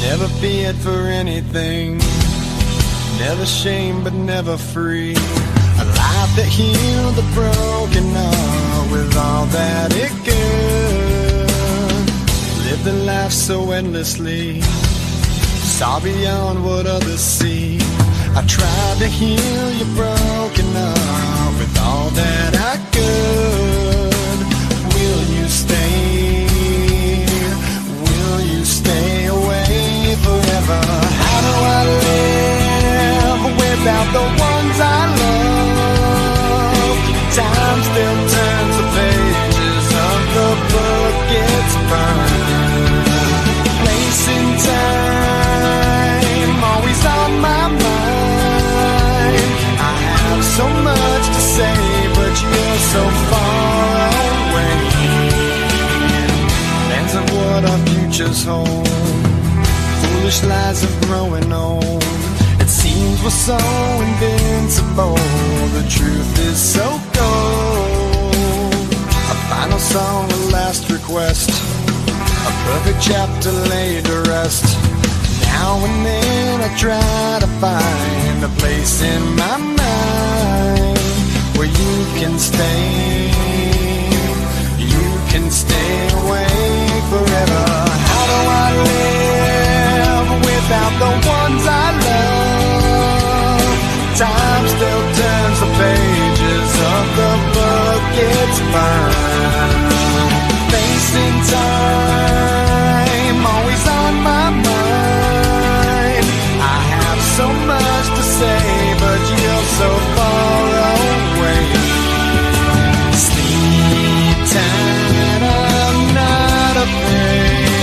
Never feared for anything, never shame but never free. A life that healed the broken heart with all that it could. Lived a life so endlessly, saw beyond what others see. I tried to heal your broken heart with all that I could. Will you stay? Will you stay away forever? How do I live without the ones I love? Time still turns the pages of the book, it's burned. Place in time, always on my mind. I have so much to say, but you're so far away. Plans of what our futures hold, foolish lies of growing old. It seems we're so invincible, the truth is so cold. A final song, a last request, a perfect chapter laid to rest. Now and then I try to find a place in my mind where you can stay away forever. How do I live without the ones I love? Time still turns the pages of the book, it's burned. Facing time, always on my mind. I have so much to say, but you're so far away. Sleep tight, I'm not afraid.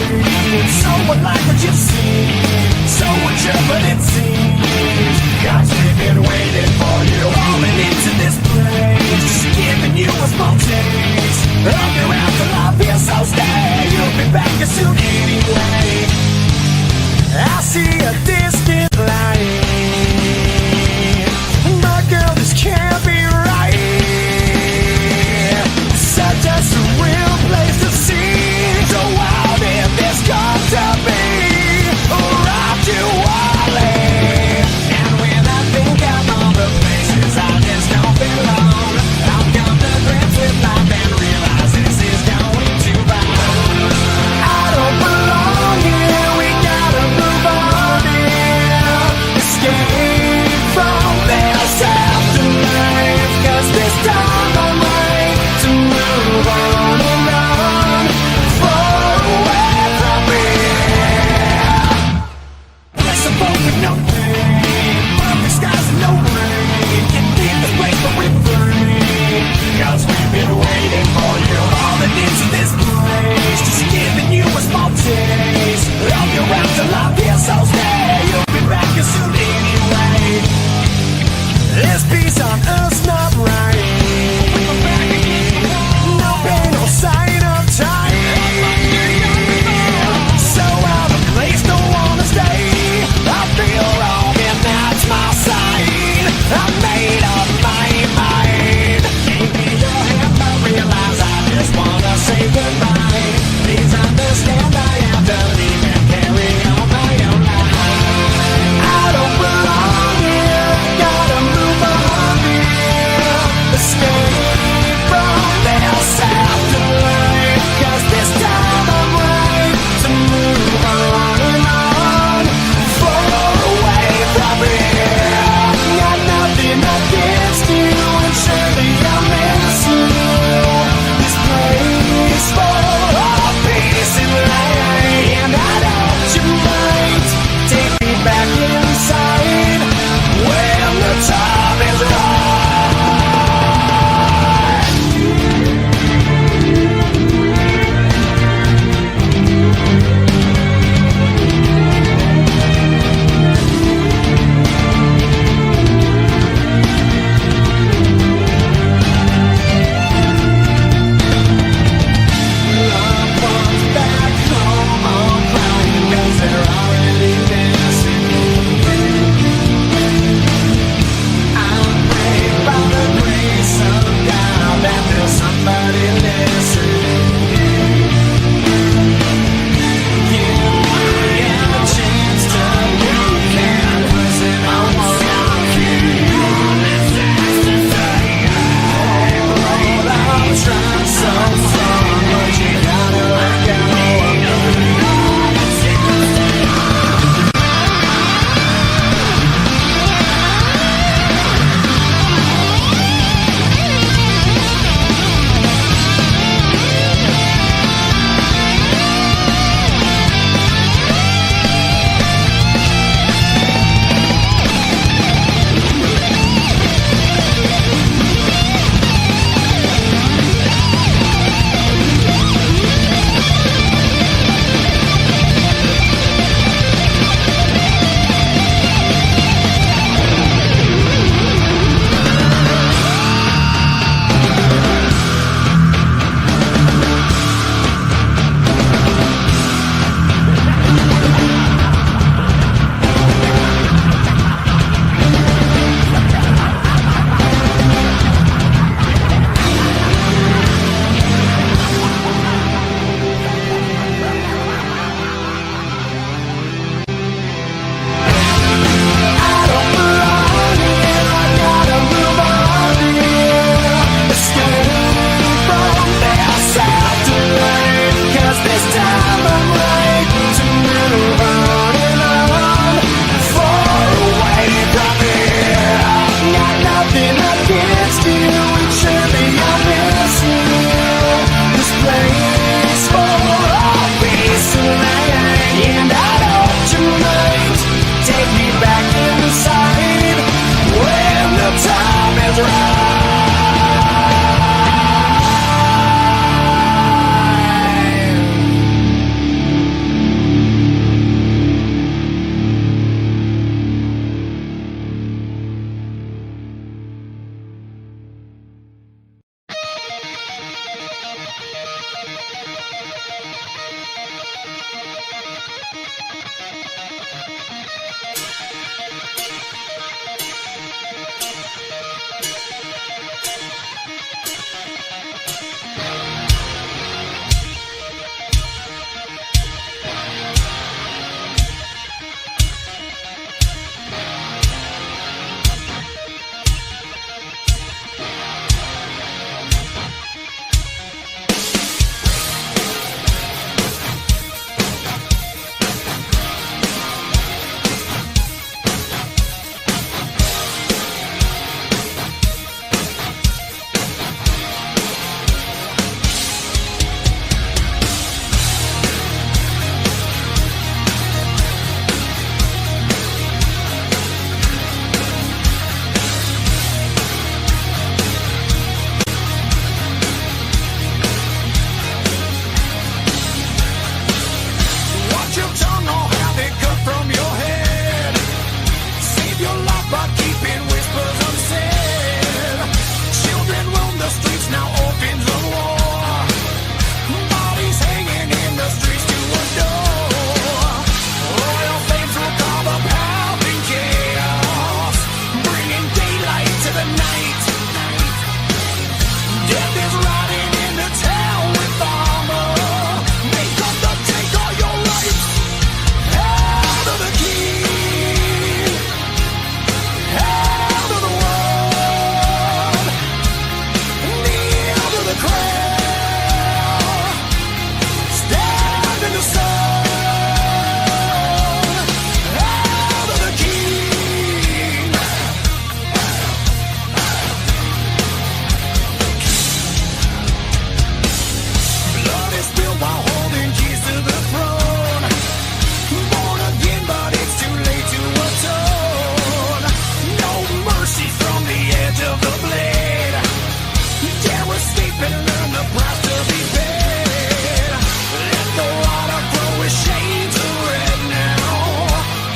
So what like what you've seen, so what you're but it seems God's been waiting for you, rolling into this place, just giving you a small taste of your afterlife here, so stay, you'll be back as soon anyway. I see a distant light, but girl, this can't be right. Such a surreal place to see, so wild if this comes to be, rock you Wally. And when I think of all the places I just don't belong, I've come to grips with life and realize this is and learn the price to be paid. Let the water flow with shades of red now.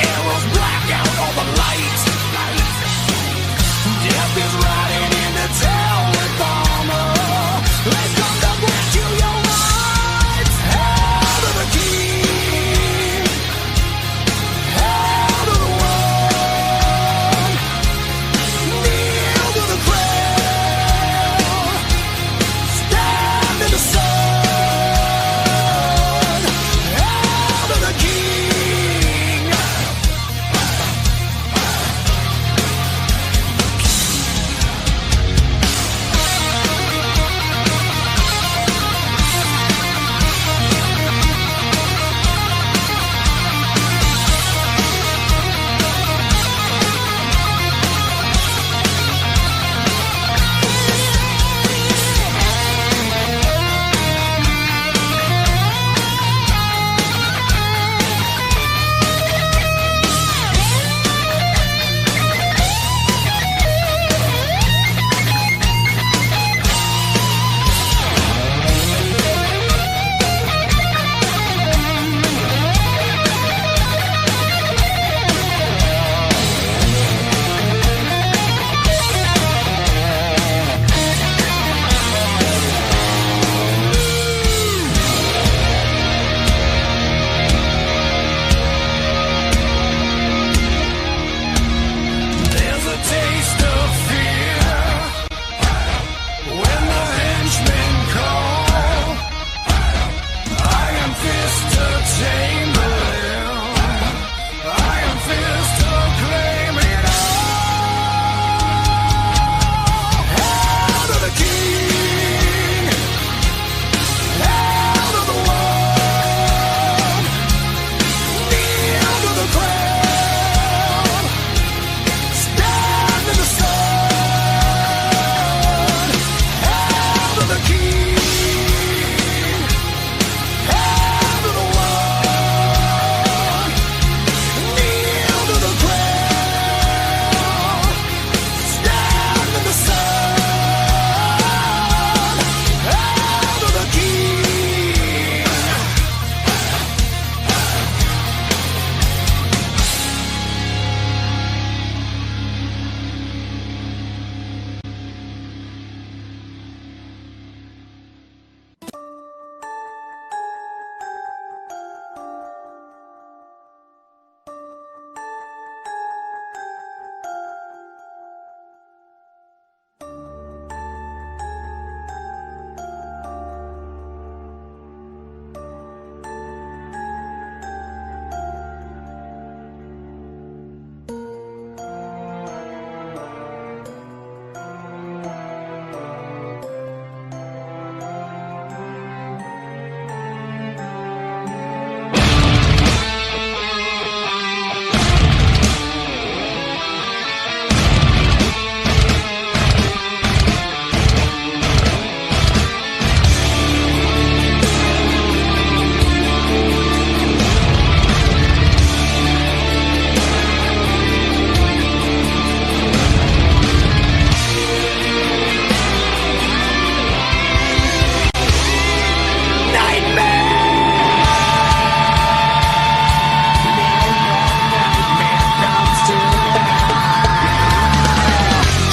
Arrows black out all the lights. Death is riding into town with armor. Let's come to grant you your rights. Hail to the king. Hail to the one. Kneel to the crown. Stand in the sun. Hail to the king. There's a taste of fear when the henchmen call. Iron fist to chamberlain. Iron fist to claim it all. Hail to the king. Hail to the one. Kneel to the crown. Stand in the sun. Hail to the king. Hail to the one. Kneel to the ground. Stand in the sun. Hail to the king.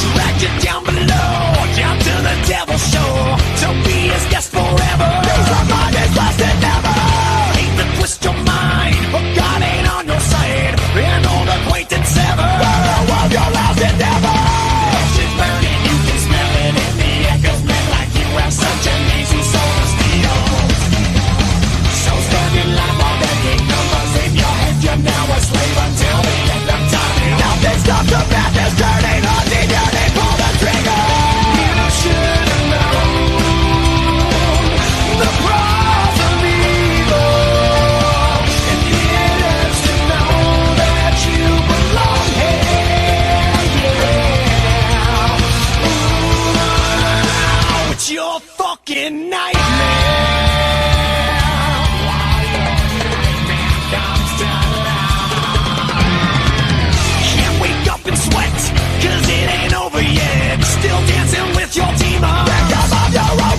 Drag you down below, down to the devil's shore. To be his guest forever. These are mine, is lasting never. Hate to twist your mind, but God ain't on your side. An old acquaintance sever. Farewell, your last endeavor. Ashes burning, you can smell it in the echoes. Men like you have such an easy soul to steal. So stand in line while the kingdom will save your head. You're now a slave until the end of time. Nothing stops the path is turning on the journey. Pull the trigger. You should have known the price of evil. And it is to know that you belong here. Yeah. Ooh, it's your fucking nightmare. Can't wake up and sweat, 'cause it ain't over yet. Still dancing with your team. Think about your own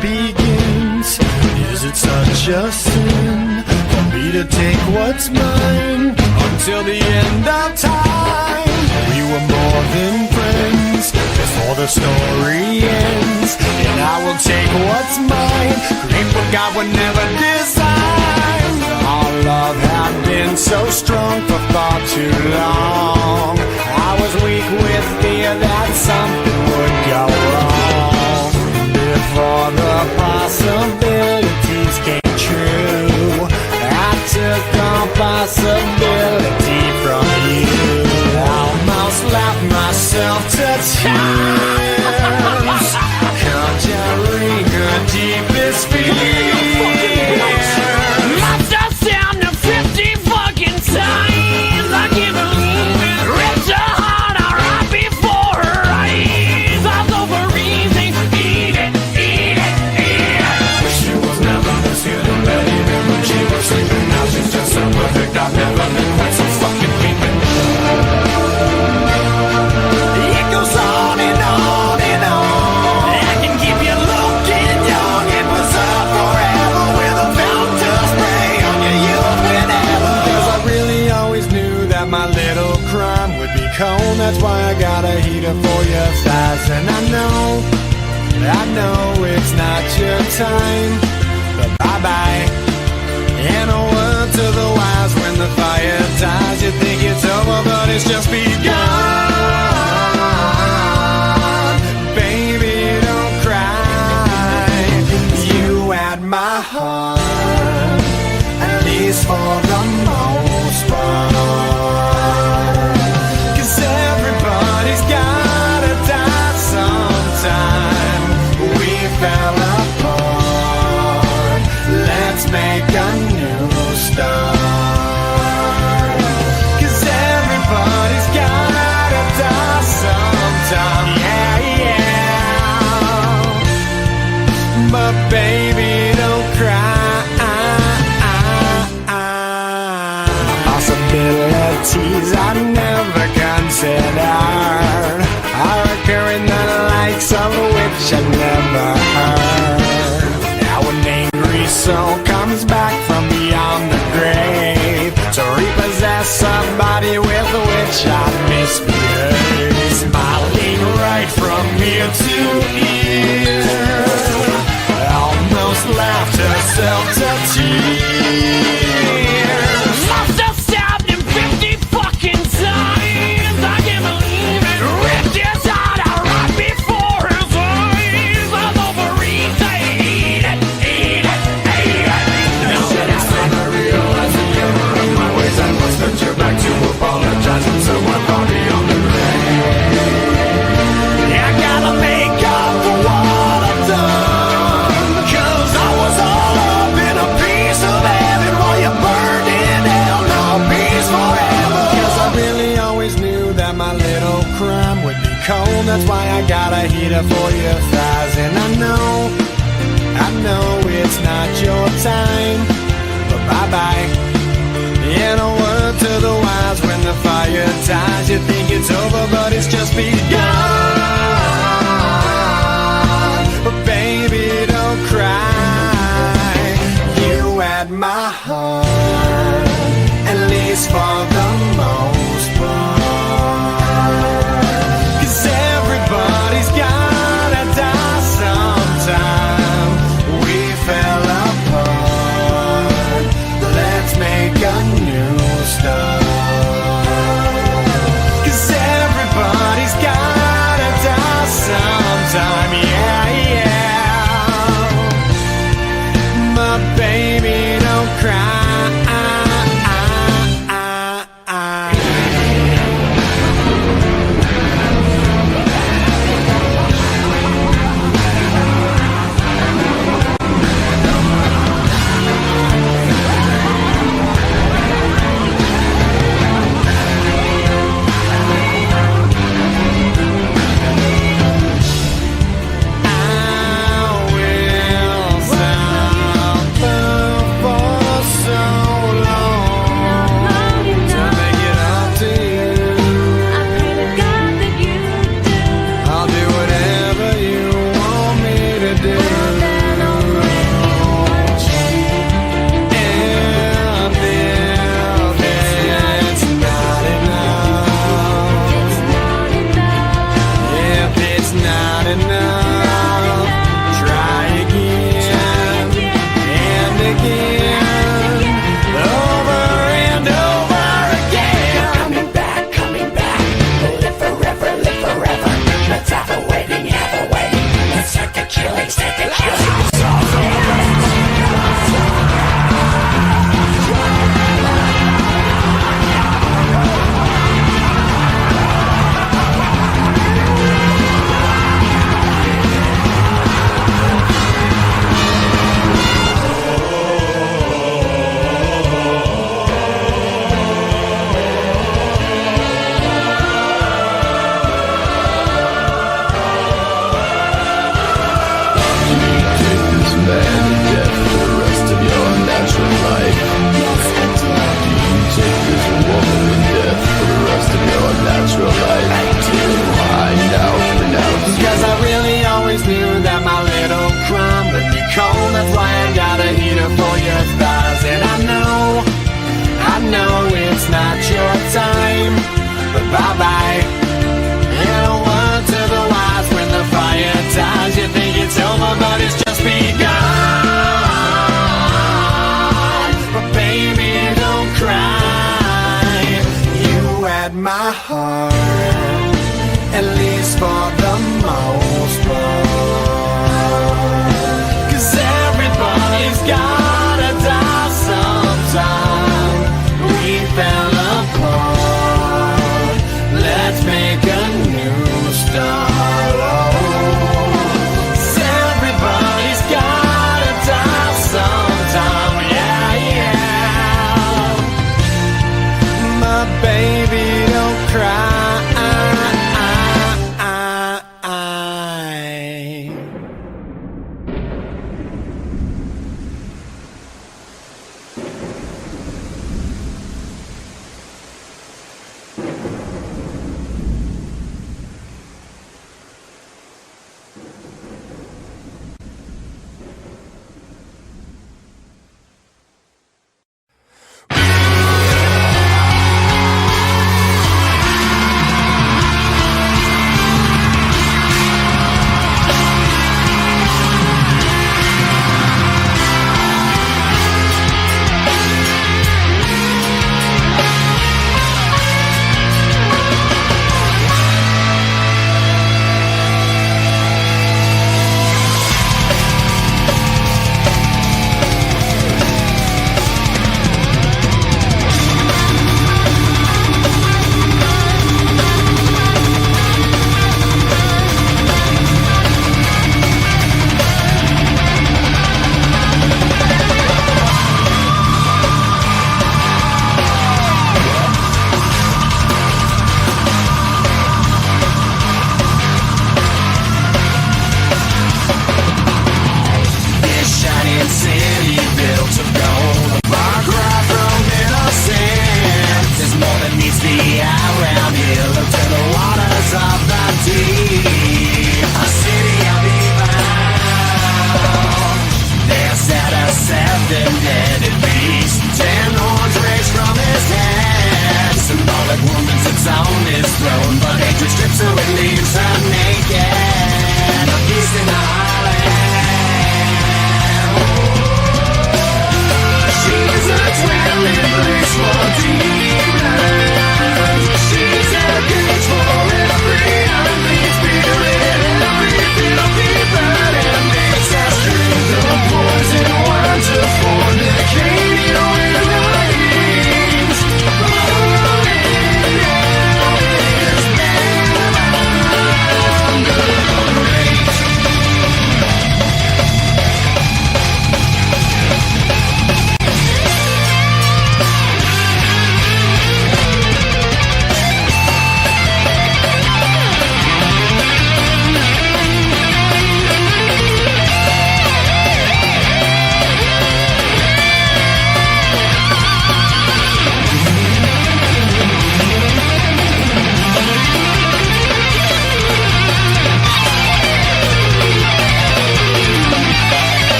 begins. Is it such a sin for me to take what's mine until the end of time? We were more than friends before the story ends, and I will take what's mine, create what God would never design. Our love had been so strong for far too long. I was weak with fear that something would go wrong before the possibilities came true. I took all possibility from you. Almost laughed myself to tears, conjuring her deepest fears. Must have sound of 50 fucking times. I can't believe it. Ripped her heart out right before her eyes. I was overeating. Eat it, eat it, eat it. She was never this here to let even when she was sleeping. Now she's just so perfect. I've never been quite so fucking peeping. It goes on and on and on. I can keep you looking young. It was up forever with a fountain spray on your youth whenever. 'Cause I really always knew that my little crime would be cold. That's why I got a heater for your thighs. And I know it's not your time, but bye-bye. And a word to the wise, when the fire dies, you think it's over, but it's just begun. Baby, don't cry. You had my heart, at least for the most part. 'Cause everybody's gotta die sometime. We fell apart. Let's make a new start. 'Cause everybody's gotta die sometime. Yeah, yeah. But baby, don't cry. Possibilities I never considered are occurring, the likes of which I never heard. Now an angry soul comes back from beyond the grave to repossess somebody with which I misbehaved. Smiling right from ear to ear, almost laughed herself to tears. Must have stabbed him 50 fucking times. I can't believe it. Ripped his heart out right before his eyes. I was overeating. Eat it, eat it, eat it. Now that it's time I realize that you're out of my ways, I must venture back to apologize when someone party on the grave. I gotta make up for what I've done, 'cause I was all up in a piece of heaven while you burned in hell. No peace forever. 'Cause I really always knew that my little crime would be cold. That's why I got a heater for your thighs. And I know it's not your time, but bye-bye. In a word to the wise, when the fire dies, you think it's over, but it's just begun. But baby, don't cry. You had my heart, at least for the most part. 'Cause everybody's gotta die sometime. We fell apart. Let's make a new start. 'Cause everybody's gotta die man to death for the rest of your natural life? Yes, I do. Do you take this woman to death for the rest of your natural life? I do. I now pronounce you. Cause I really always knew that my little crumb would be cold. That's why I got a heater for your thighs. And I know it's not your time, but bye-bye. And a word to the wise, when the fire dies, you think it's over, but it's just begun. But baby, don't cry. You had my heart, at least for the most part. Cause everybody's gotta die sometime. We fell apart. Let's make a new start. Oh, 'cause everybody's gotta die sometime. Yeah, yeah. My baby, don't cry.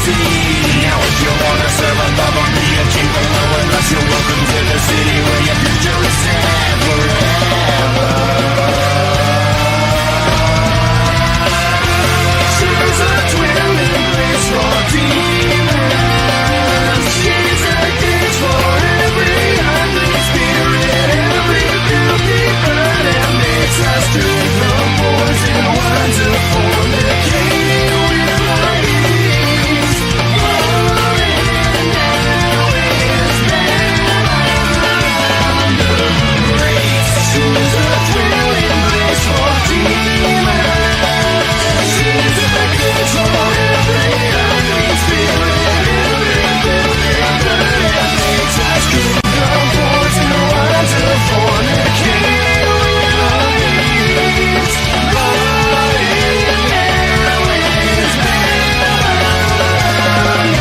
see. Now if you wanna serve a love on me, you keep it low unless you're welcome to the city where your future is set forever. She's a dwelling place for demons. She's a cage for every hungry spirit, every filthy bird, and makes us drink the poison wine to fornicate with our knees. Falling now is bound to grace. She's a dwelling place for demons. She's a cage for every hungry spirit, every filthy bird, and makes us drink the poison wine to fornicate with our knees. Falling now is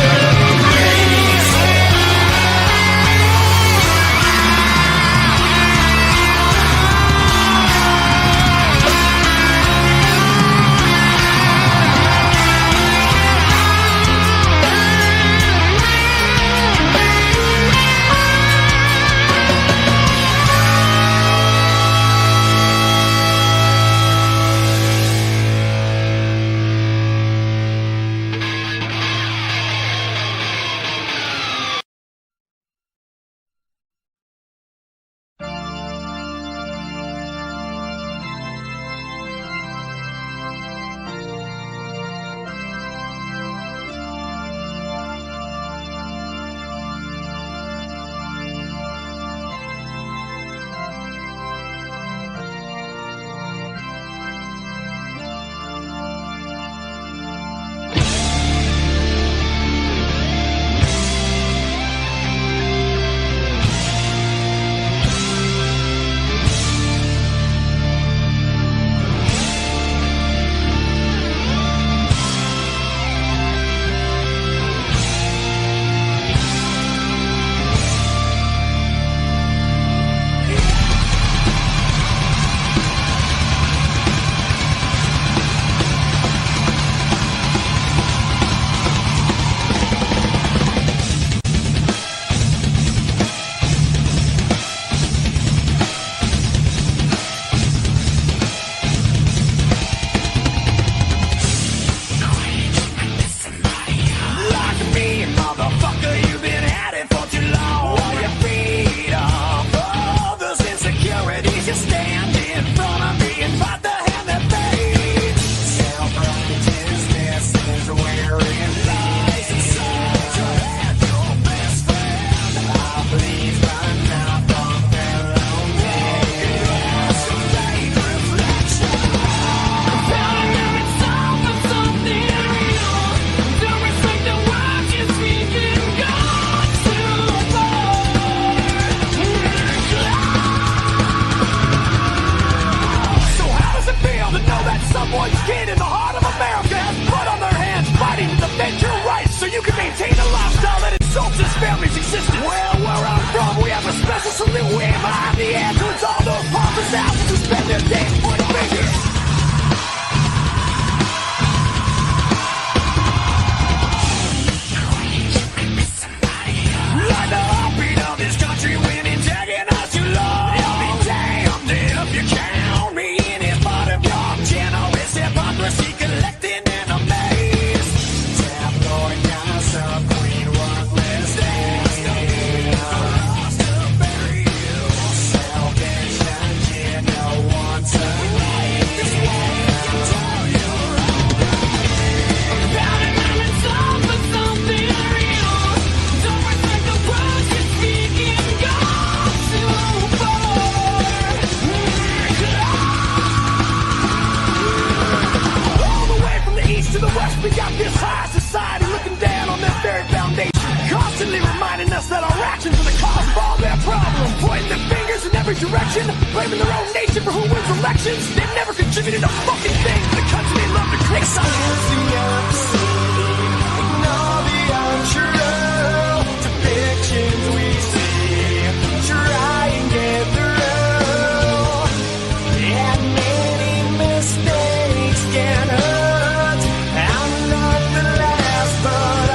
bound to grace. Like me, motherfucker, you've been at it for too long. While you feed off all those insecurities, you stand in front of me and fight the hand that fades. Self-righteousness is wearing lies inside your head, your best friend. I believe by now from their own day. Some vague reflection. Found out it's all for something real. Don't respect the words you speak in God too far. So how does it feel to know that someone's kid in the heart of America has blood on their hands fighting to defend your rights so you can maintain a lifestyle that insults his family's existence? Well, where I'm from, we have a special salute way behind the air towards all those paupers out who spend their days pointing fingers. Like the heartbeat of this country when it's taking us too long. I'll be damned if you count me in as part of your generous hypocrisy collecting enemies. Tabloid gossip, queen worthless days. Lost to bury you. Selfish and no one to like this way. I tell you about it now it's all for something real. Don't respect the words you speak in God too far. All the way from the east to the west, we got this high society looking down on this very foundation, constantly reminding us that our actions are the cause of all their problems, pointing their fingers in every direction, blaming their own nation for who wins elections. They've never contributed a fucking thing to the country they love to criticize. Ignore the untrue depictions we see. Try and get through. And many mistakes can hurt. I'm not the last, but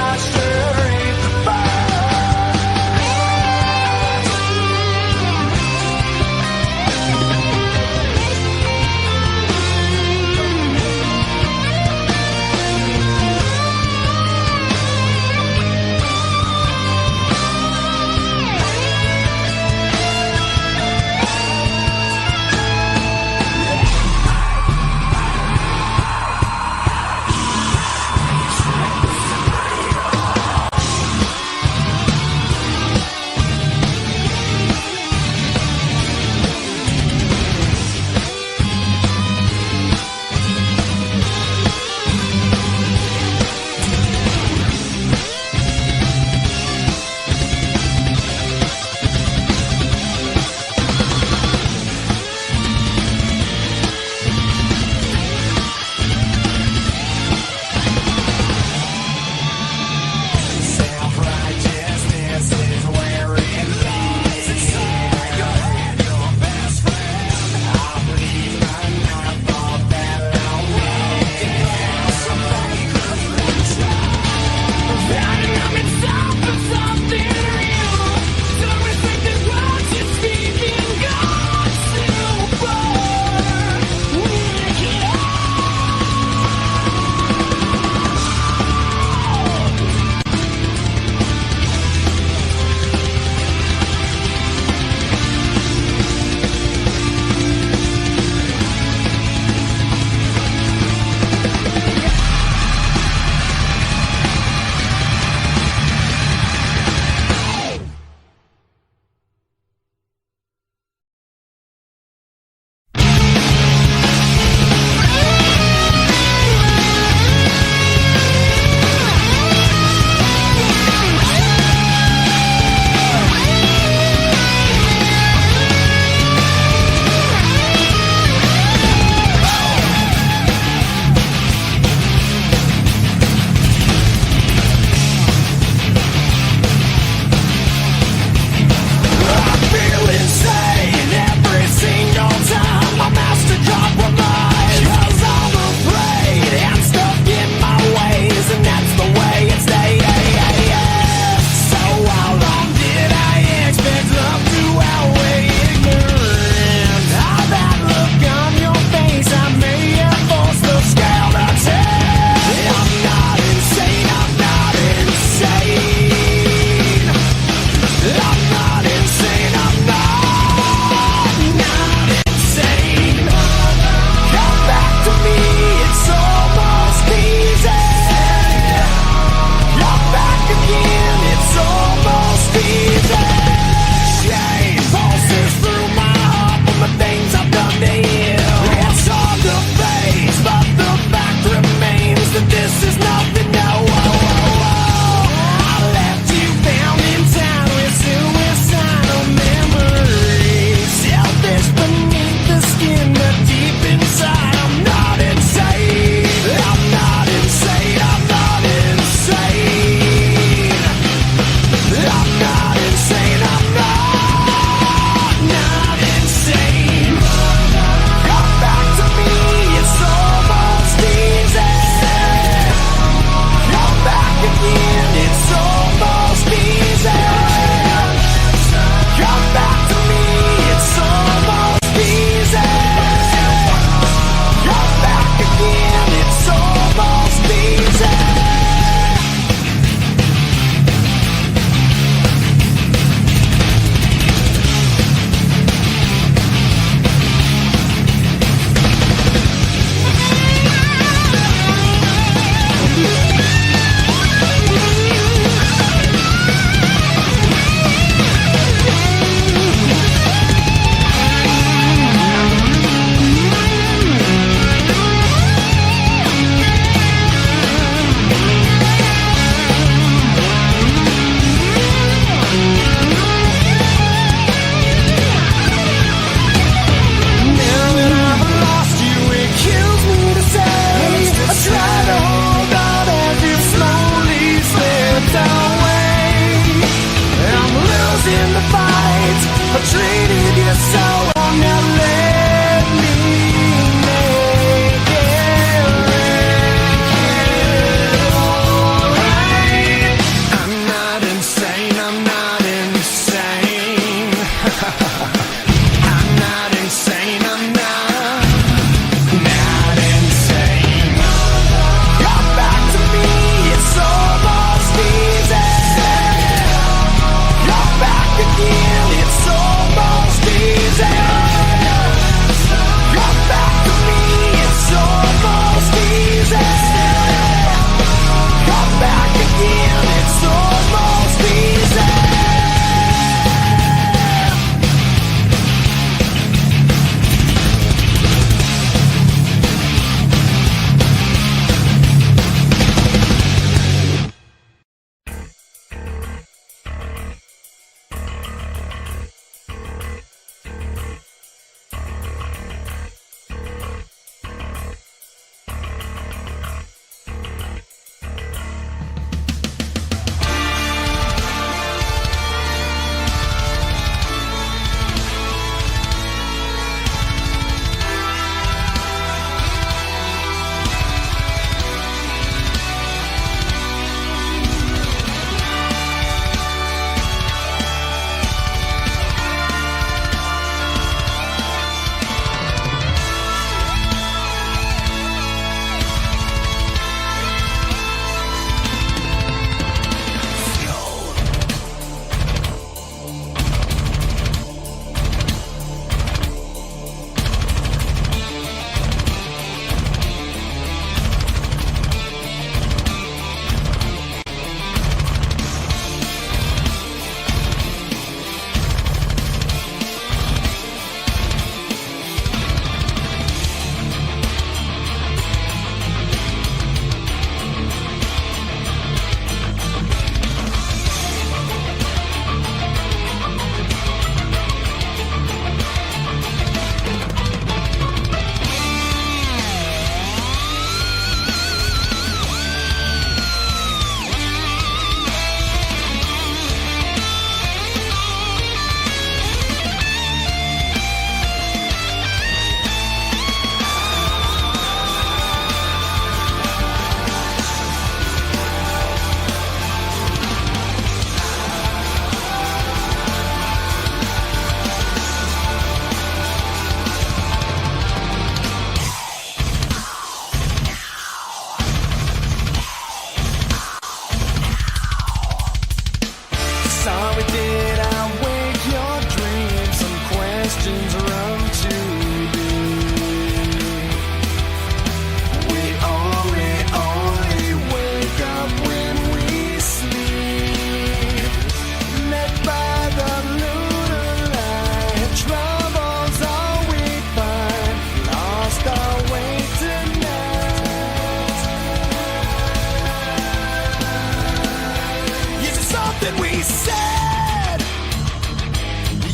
something we said?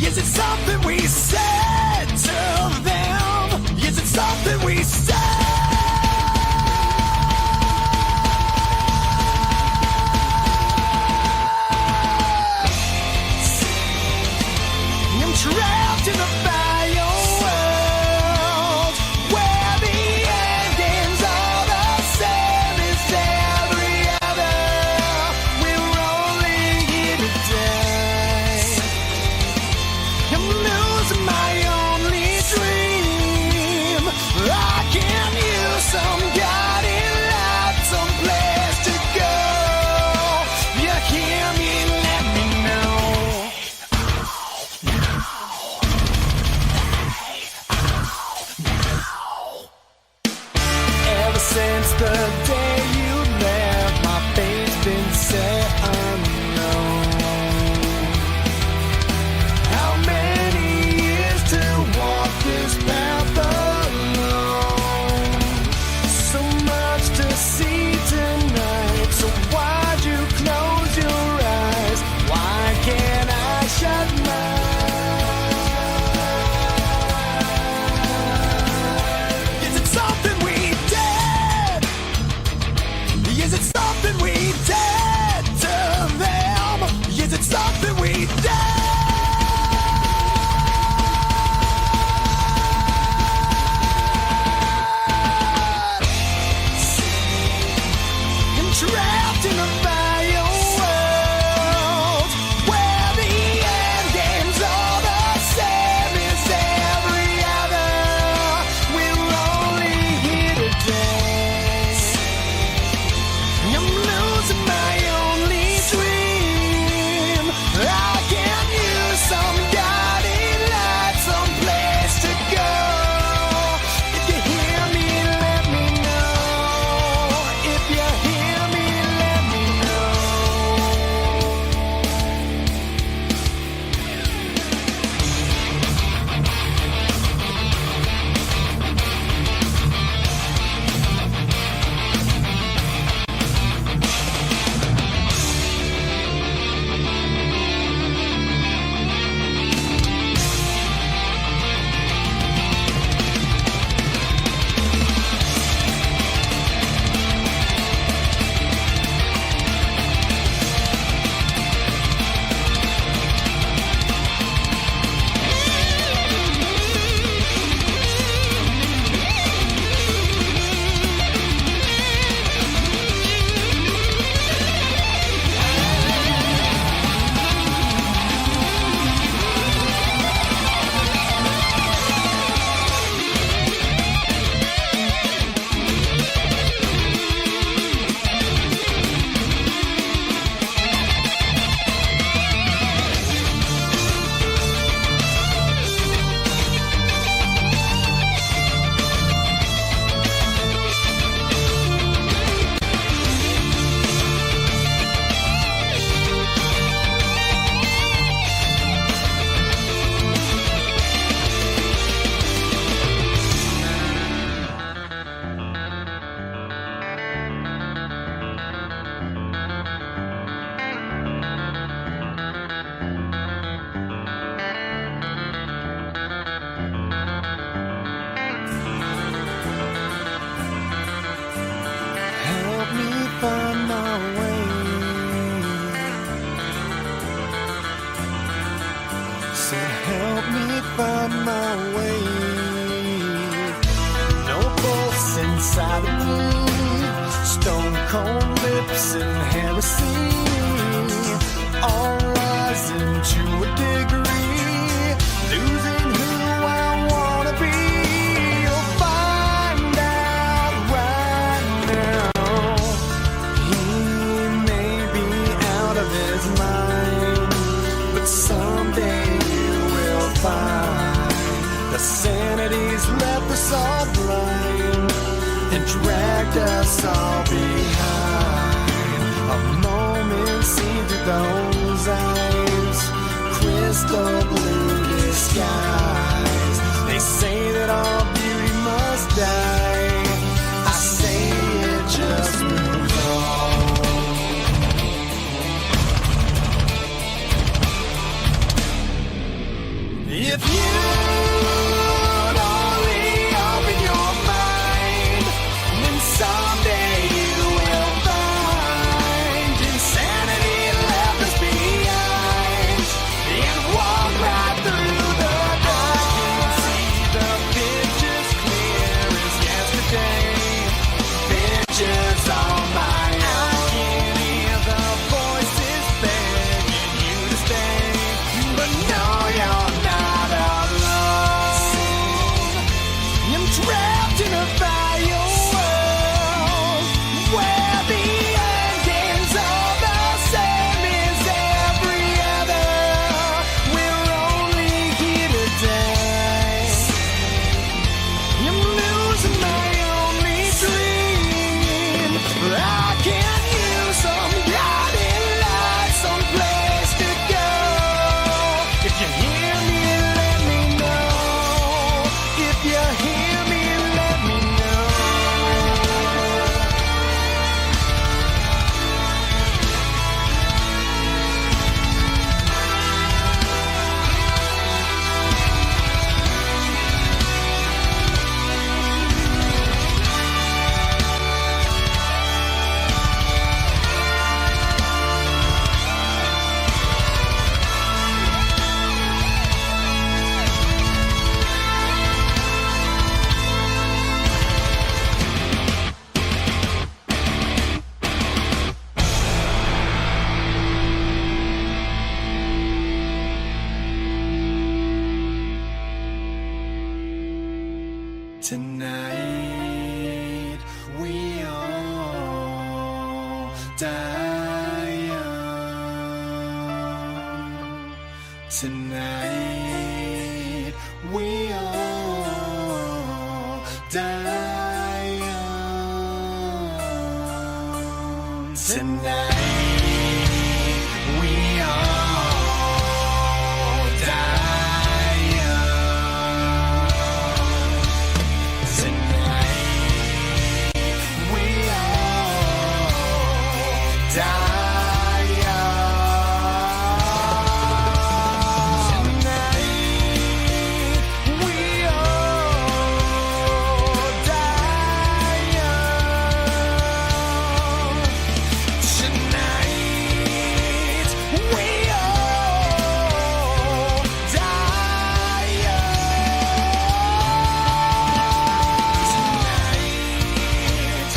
Is it something we said to them? Is it something we said? I'm trapped in a bio world where the endings are the same as every other. We're only here today. I'm losing my only dream. I can use some guiding light, some place to go. You hear me? Let me know. Ever since the day you left, my fate's been set unknown. How many years to walk this path alone? So much to see tonight. So why'd you close your eyes? Why can't I shut mine? Is it something we did? Is it something we did to them? Is it something we did? I'm trapped in a bio world where the endings are the same as every other. We're only here today. I'm losing my only dream. I can use some guiding light, some place to go. If you hear me, let me know. If you hear me, let me know. Help me find my way. So help me find my way. No pulse inside of me. Stone cold lips and heresy. All rising to a degree. Losing who I wanna be. You'll find out right now. He may be out of his mind, but someday you will find the sanity's left us all blind and dragged us all behind. A moment seen through those eyes, crystal blue disguise. They say that all beauty must die. I say it just moves on. Tonight we all die young. Tonight we all die young. Tonight we all die young. Tonight we all die young. Tonight we all die young. Tonight we all die young. Tonight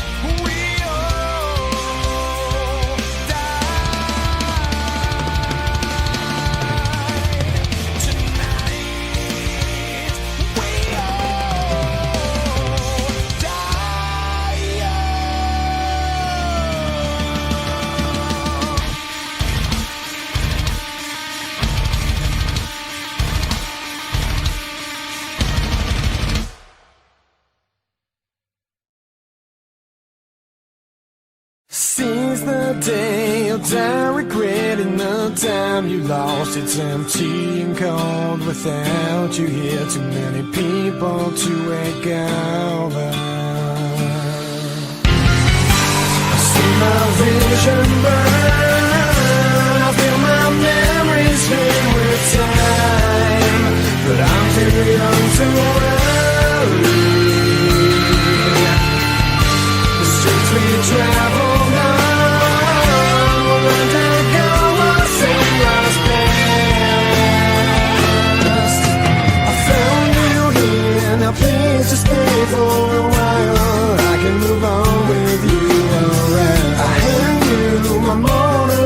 we all die. Tonight we all die young. Seize the day, you'll die regretting the time you lost. It's empty and cold without you here. Too many people to wake over. I see my vision burn. I feel my memories fade with time. But I'm too young to worry. The streets we travel on will undergo a sunrise past. I found you here, now please just stay for a while. I can move on with you around. I hand you my Mona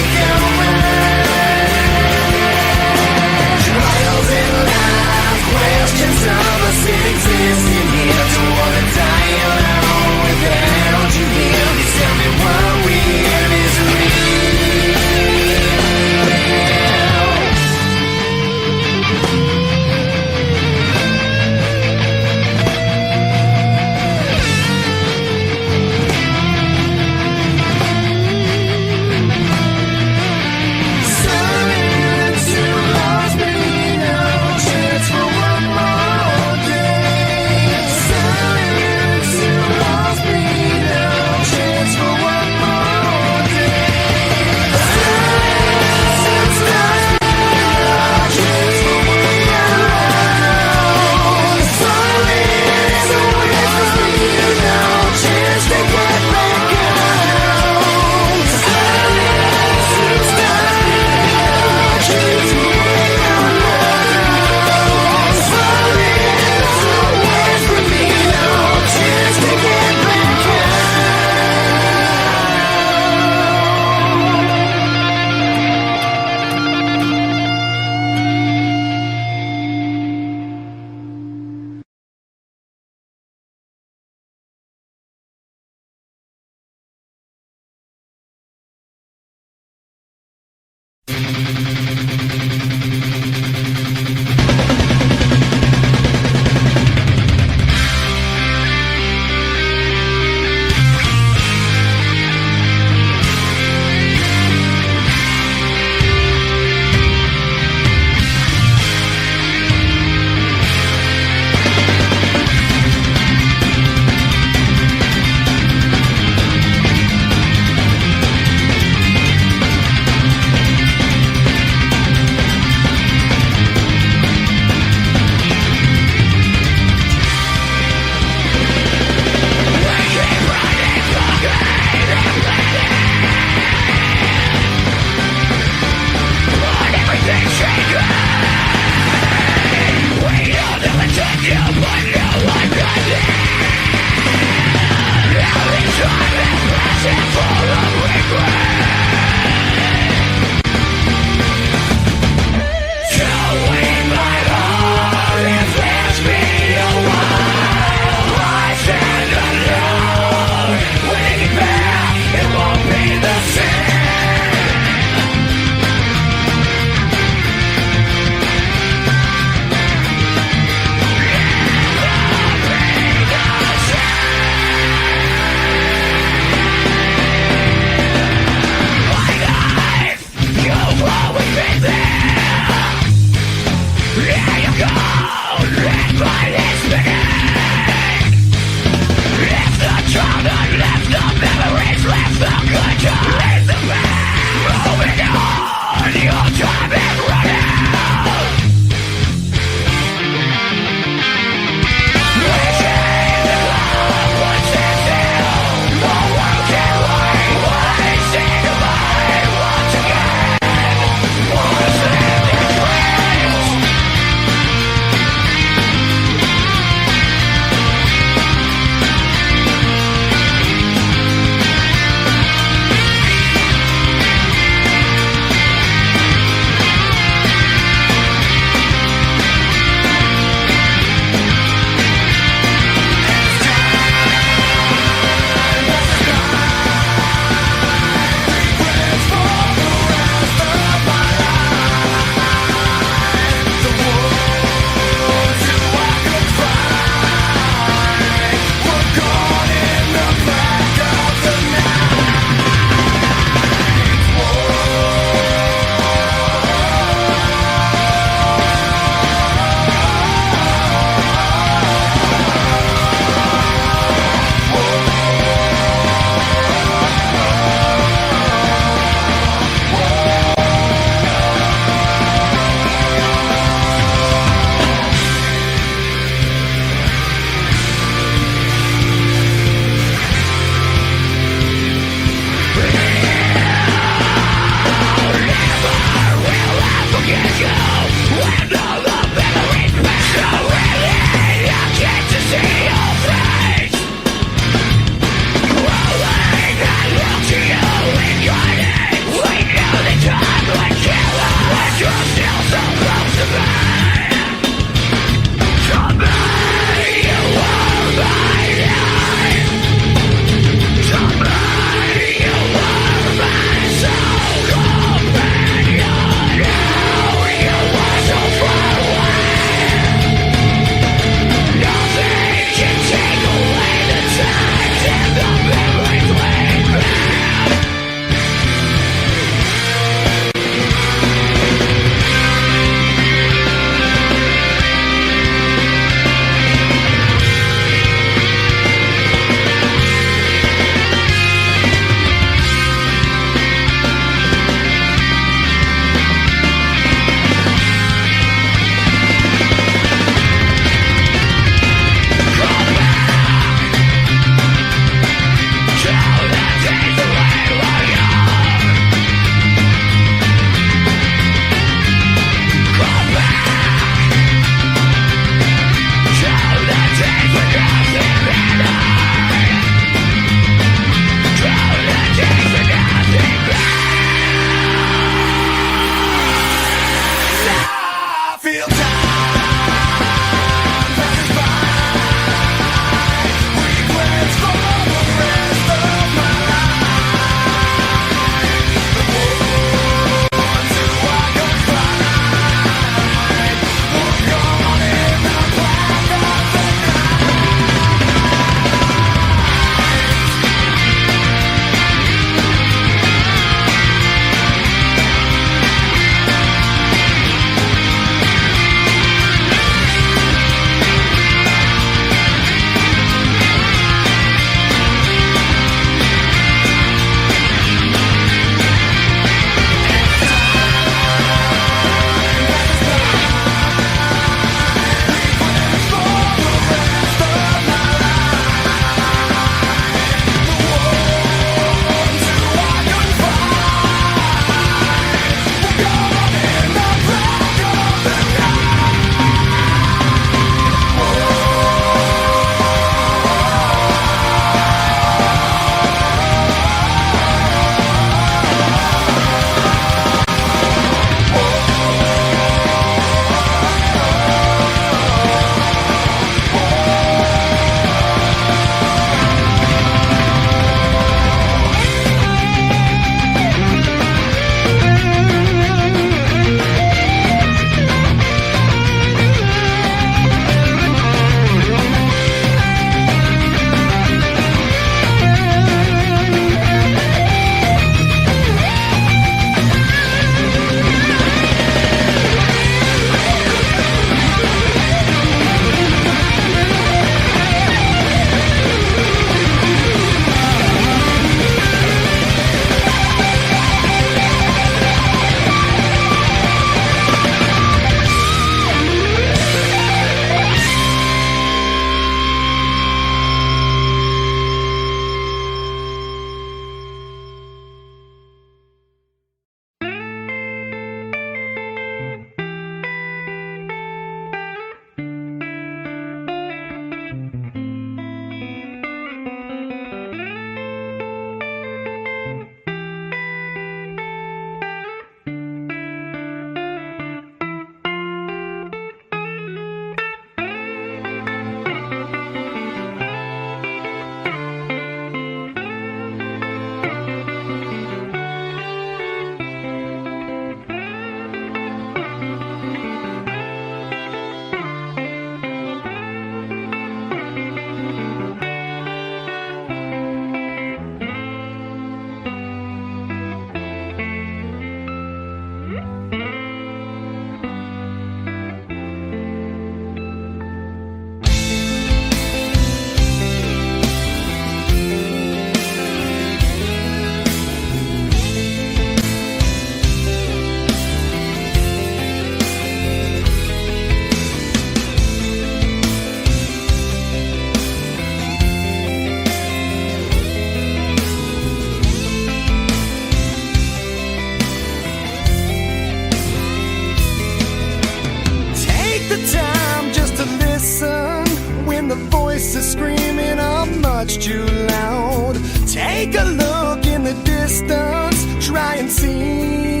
voices screaming are much too loud. Take a look in the distance, try and see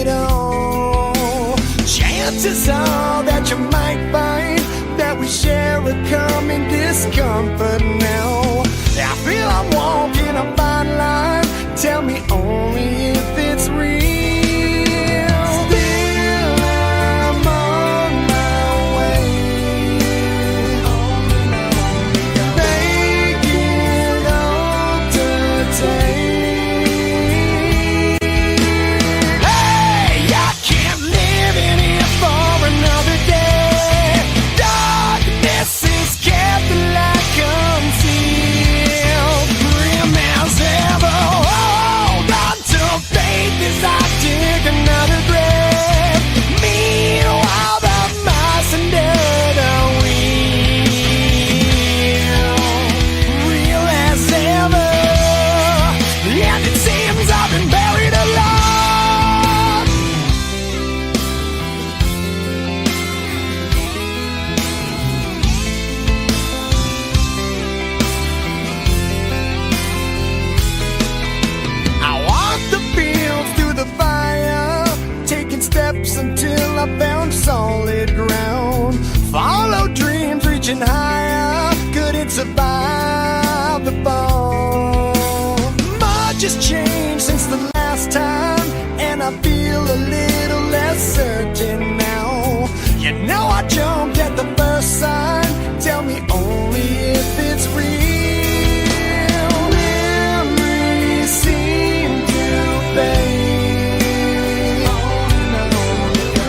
it all. Chances are that you might find that we share a common discomfort now. I feel I'm walking a fine line, tell me only if it's real. Still I'm on my way, make it all today. Hey, I can't live in here for another day. Darkness is kept the light concealed, grim as ever. Hold on to faith as I dig another grave. Meanwhile, the mice under the wheel, real as ever. And it seems I've been buried alive. I walk the fields through the fire, taking steps until I found solid ground. Follow dreams reaching higher, couldn't survive the fall. Much has changed since the last time, and I feel a little less certain now. You know I jumped at the first sign, tell me only if it's real. Memories seem to fade,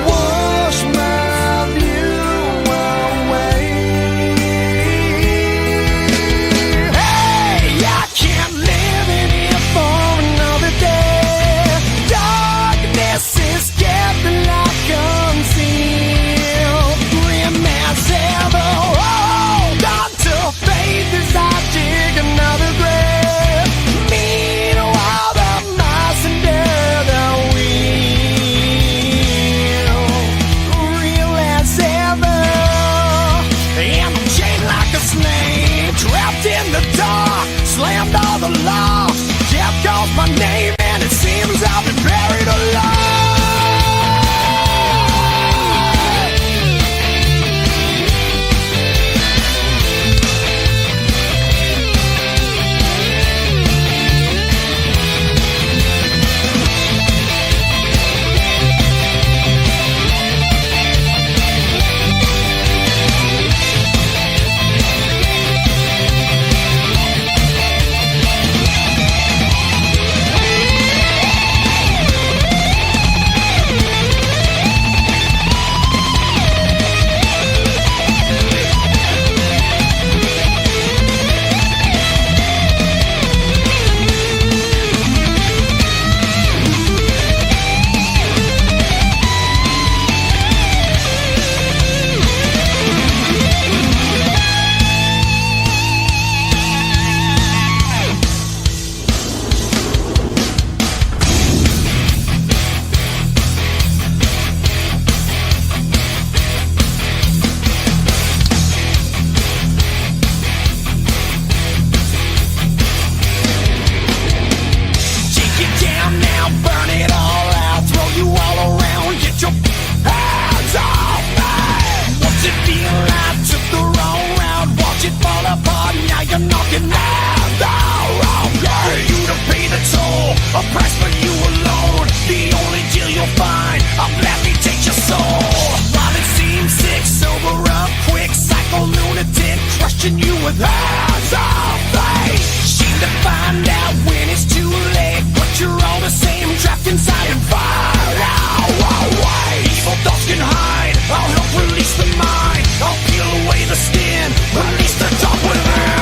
wash my view away. Hey, I can't live in here for another day. Darkness is kept the light concealed, grim as ever. Hold on to faith as I dig another grave. Meanwhile, the mice under the wheel, real as ever. And I'm chained like a slave, trapped in the dark, slammed all the locks. Death calls my name, and it seems I've been buried alive. Take it down now, burn it all out, throw you all around, get your hands off me. What's it feel like? Took the wrong route, watch it fall apart, now you're knocking at the wrong gate. For you to pay the toll, a price for you alone. The only deal you'll find, I'll gladly take your soul. While it seems sick, sober up quick, psycho lunatic, crushing you with hands off faith. Shame to find out when it's too late, but you're all the same, trapped inside and fired out. Evil thoughts can hide, I'll help release the mind, I'll peel away the skin, release the dark within.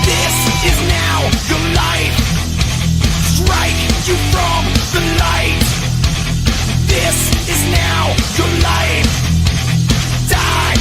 This is now your life, strike you from the light. This is now your life, die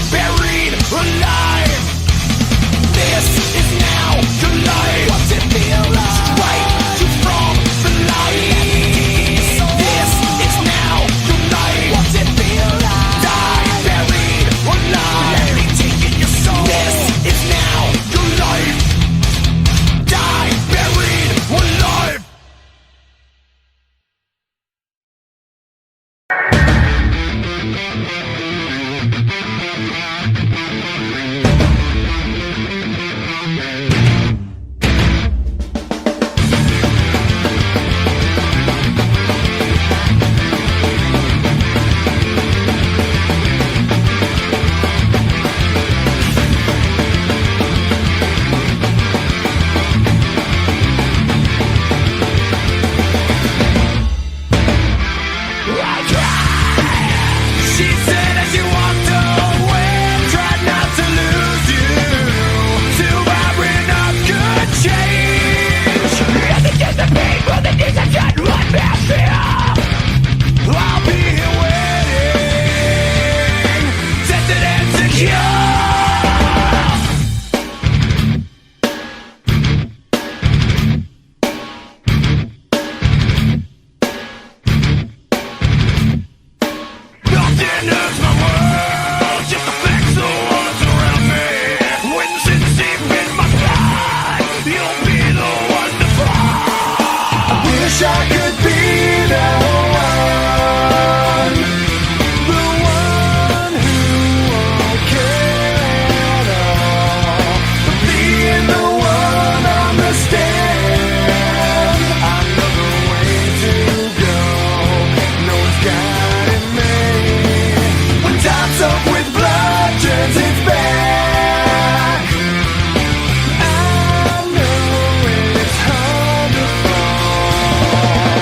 wish I could be the one who won't care at all. But being the one on the stand, I know the way to go. No one's guiding me. When time's up with blood turns its back, I know it's hard to fall.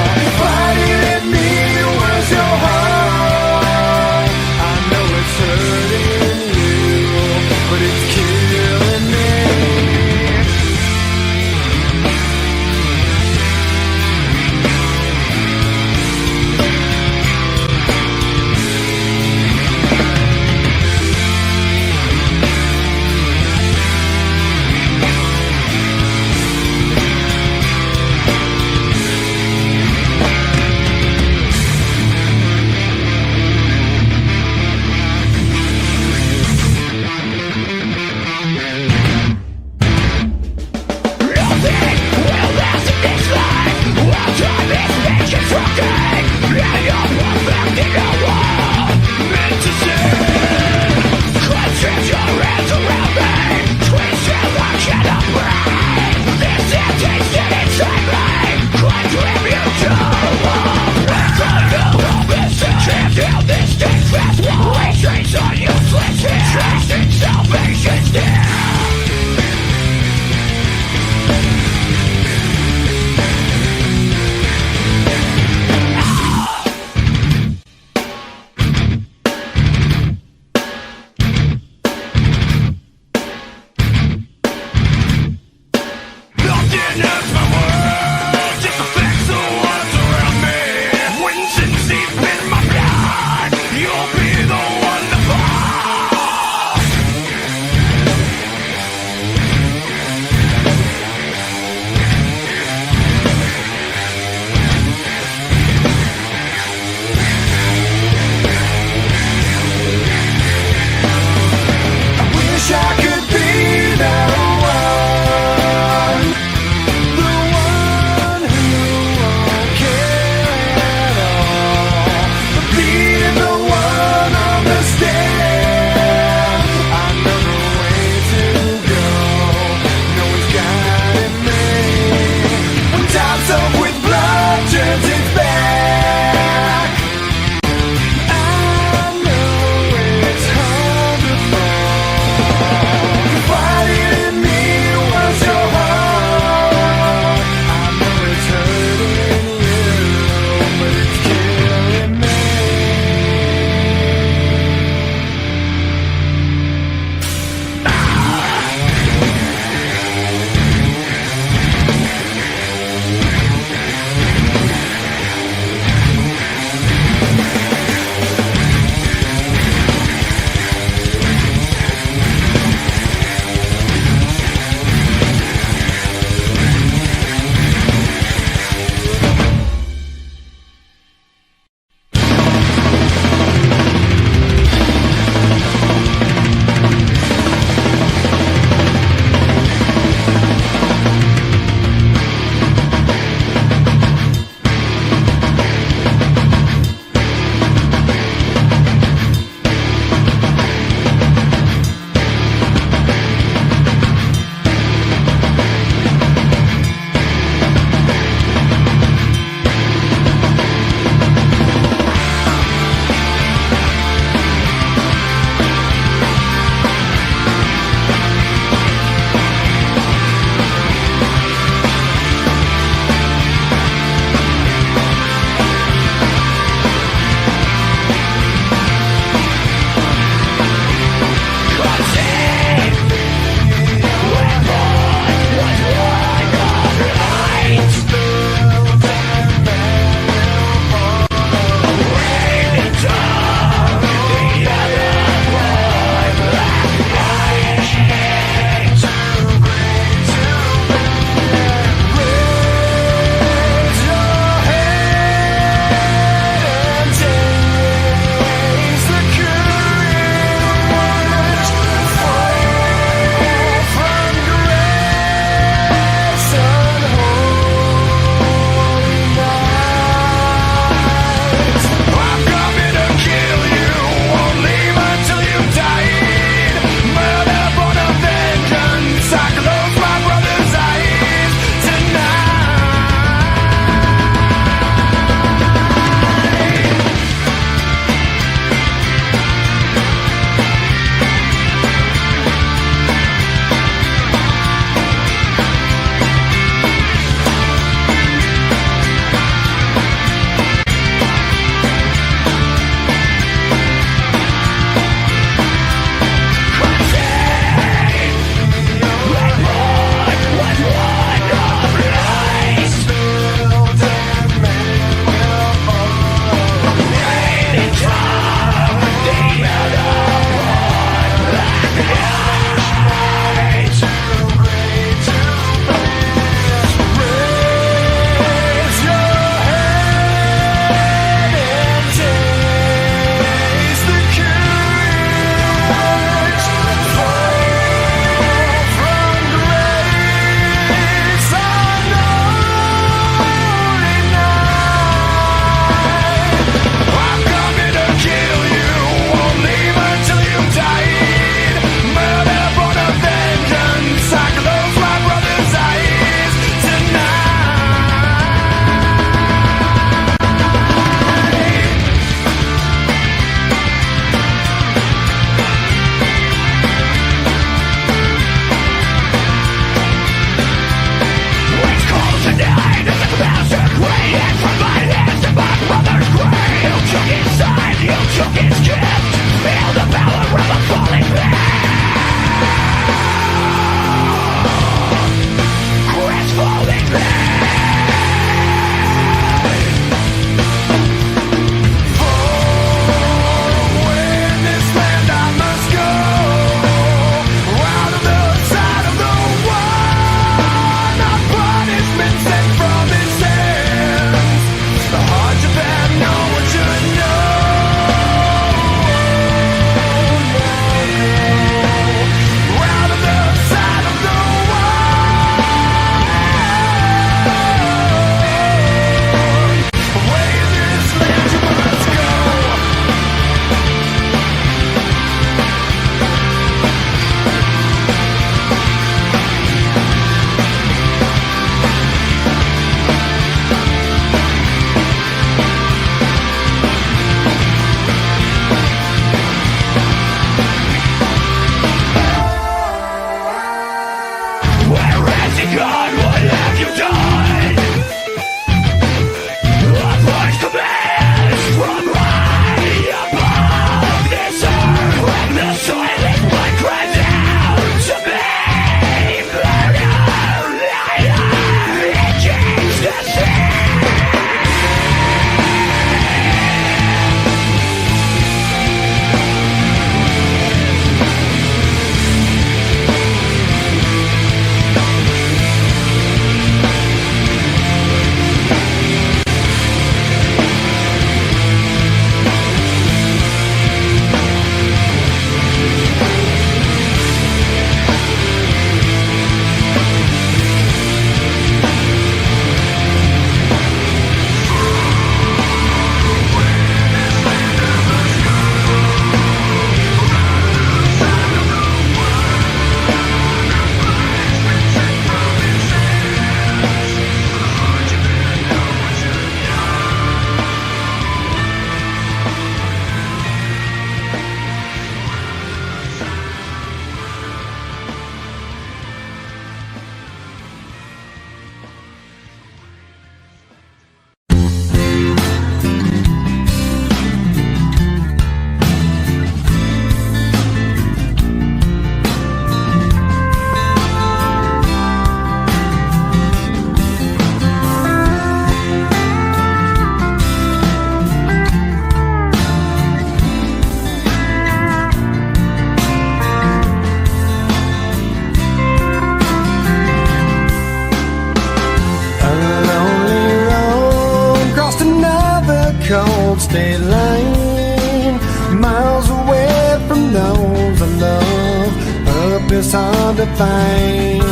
cold state line, miles away from those I love. Purpose hard to find.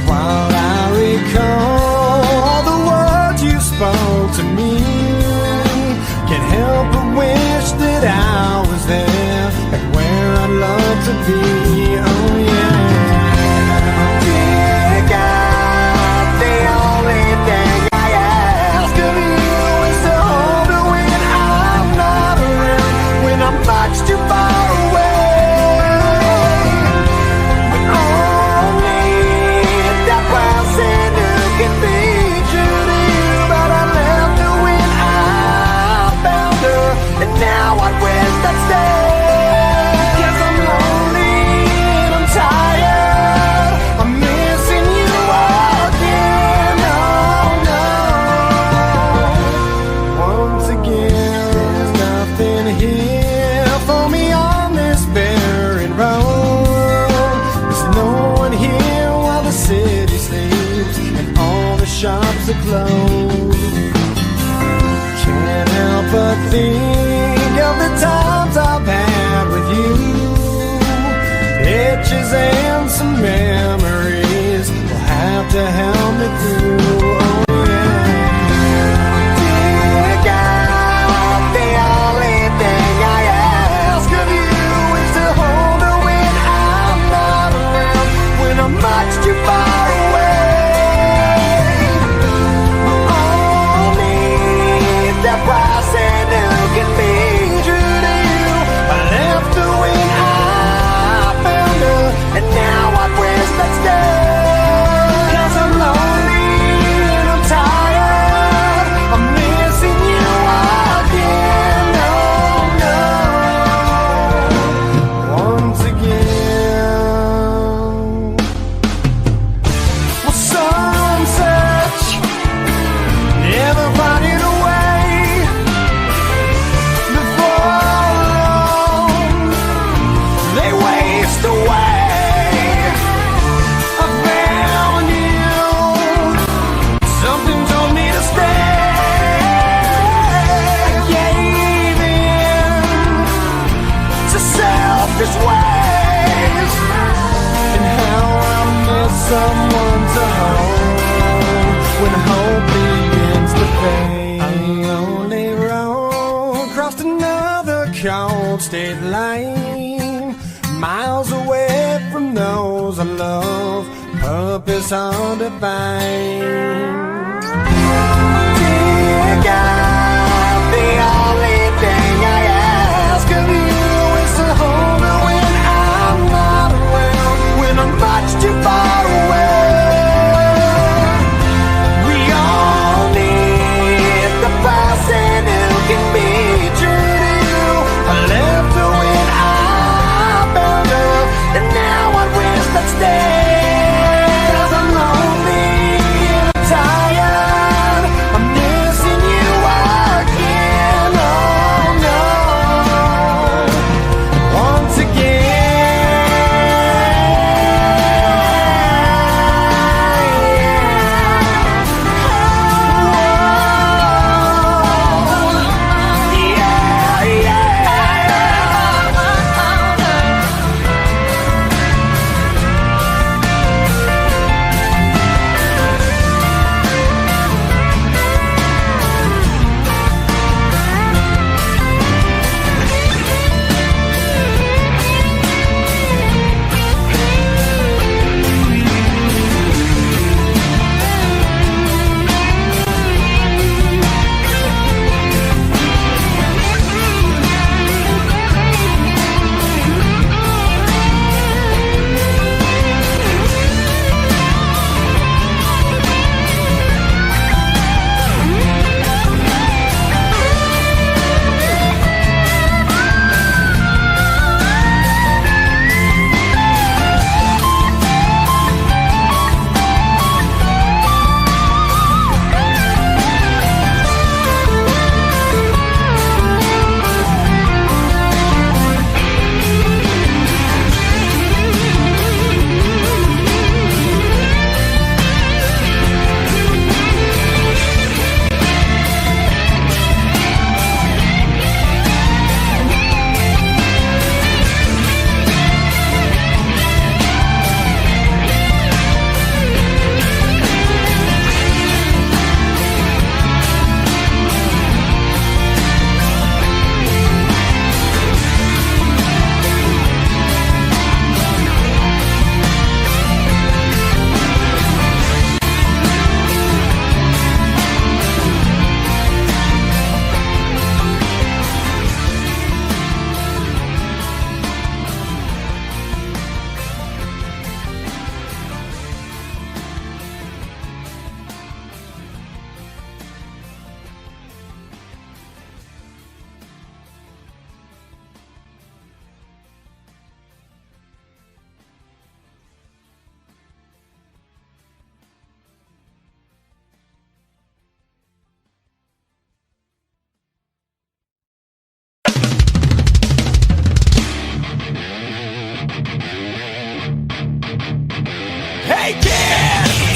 While I recall the words you spoke to me, can't help but wish that I was there, and where I'd love to be. Oh yeah. Dear God, the only thing I ask of you is to hold her when I'm not around, when I'm much too far away. We all need that person who can be true to you, but I left her when I found her, and now I wish I'd stay. 'Cause I'm lonely and I'm tired, I'm missing you again. Oh no. Once again, there's nothing here for me on this barren road. There's no one here while the city sleeps and all the shops are closed. Can't help but think of the times I've had with you, itches and some memories will have to help me through. Oh yeah. Dear God, the only thing I ask of you is to hold her when I'm not around, when I'm much too far away. I need that person who can be true to you. I left her when I found her, and now I wish I'd stay. 'Cause I'm lonely and I'm tired, I'm missing you again. Oh no. Once again. Well, some search, never finding a way. Before long, they waste away. I found you, something told me to stay. I gave in to selfish ways, and how I miss someone to hold when hope begins to fade. A lonely road crossed another cold state line, miles away from those I love. Purpose hard to find. Dear God, the only thing I ask of you is to hold her when I'm not around, when I'm much too far away. We all need the person who can be true to you. I left her when I found her, and now I wish I'd stay. 'Cause I'm lonely and I'm tired,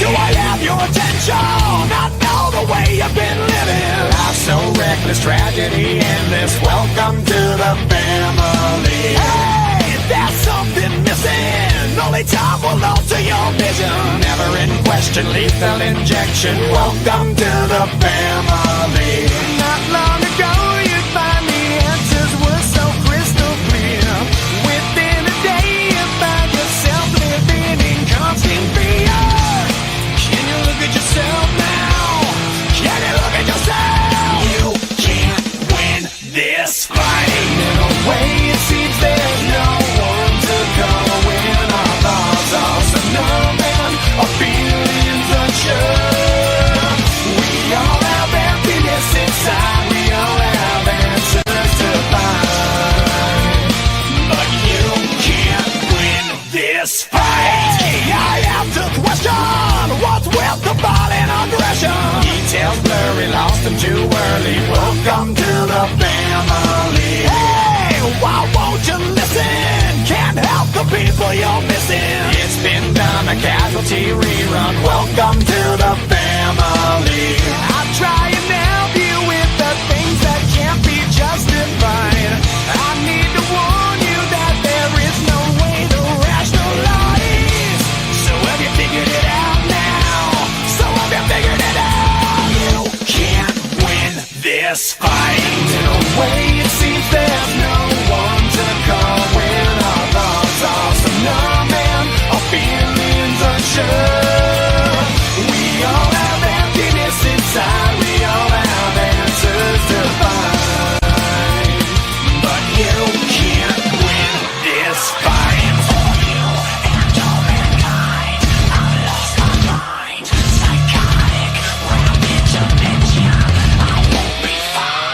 Do I have your attention? I know the way you've been living. Life's so reckless, tragedy endless. Welcome to the family. Hey, there's something missing. Only time will alter your vision. Never in question, lethal injection. Welcome to the family. Not long ago, you'd find the answers were so crystal clear. Within a day, you find yourself living in constant fear. Can you look at yourself now? Can you look at yourself? You can't win This fight. in a way. It seems there's no one to go when our thoughts are so numb and our feelings unsure. We all have emptiness inside. We all have answers to find, But you can't win this fight. I have to question what's with the violent aggression. details blurry, lost them too early. Welcome to the family. Hey, why won't you listen? Can't help the people you're missing. It's been done, a casualty rerun. Welcome to the family. I try and help you with the things that can't be justified. I need to warn you that there is no way to rationalize. So have you figured it out now? So have you figured it out? You can't win This fight. in a way. It seems there's no one to call when our thoughts are so numb and our feelings unsure. We all have emptiness inside. We all have answers to find, But you can't win this fight. For you and all mankind, I've lost my mind. Psychotic, rapid dementia. I won't be fine.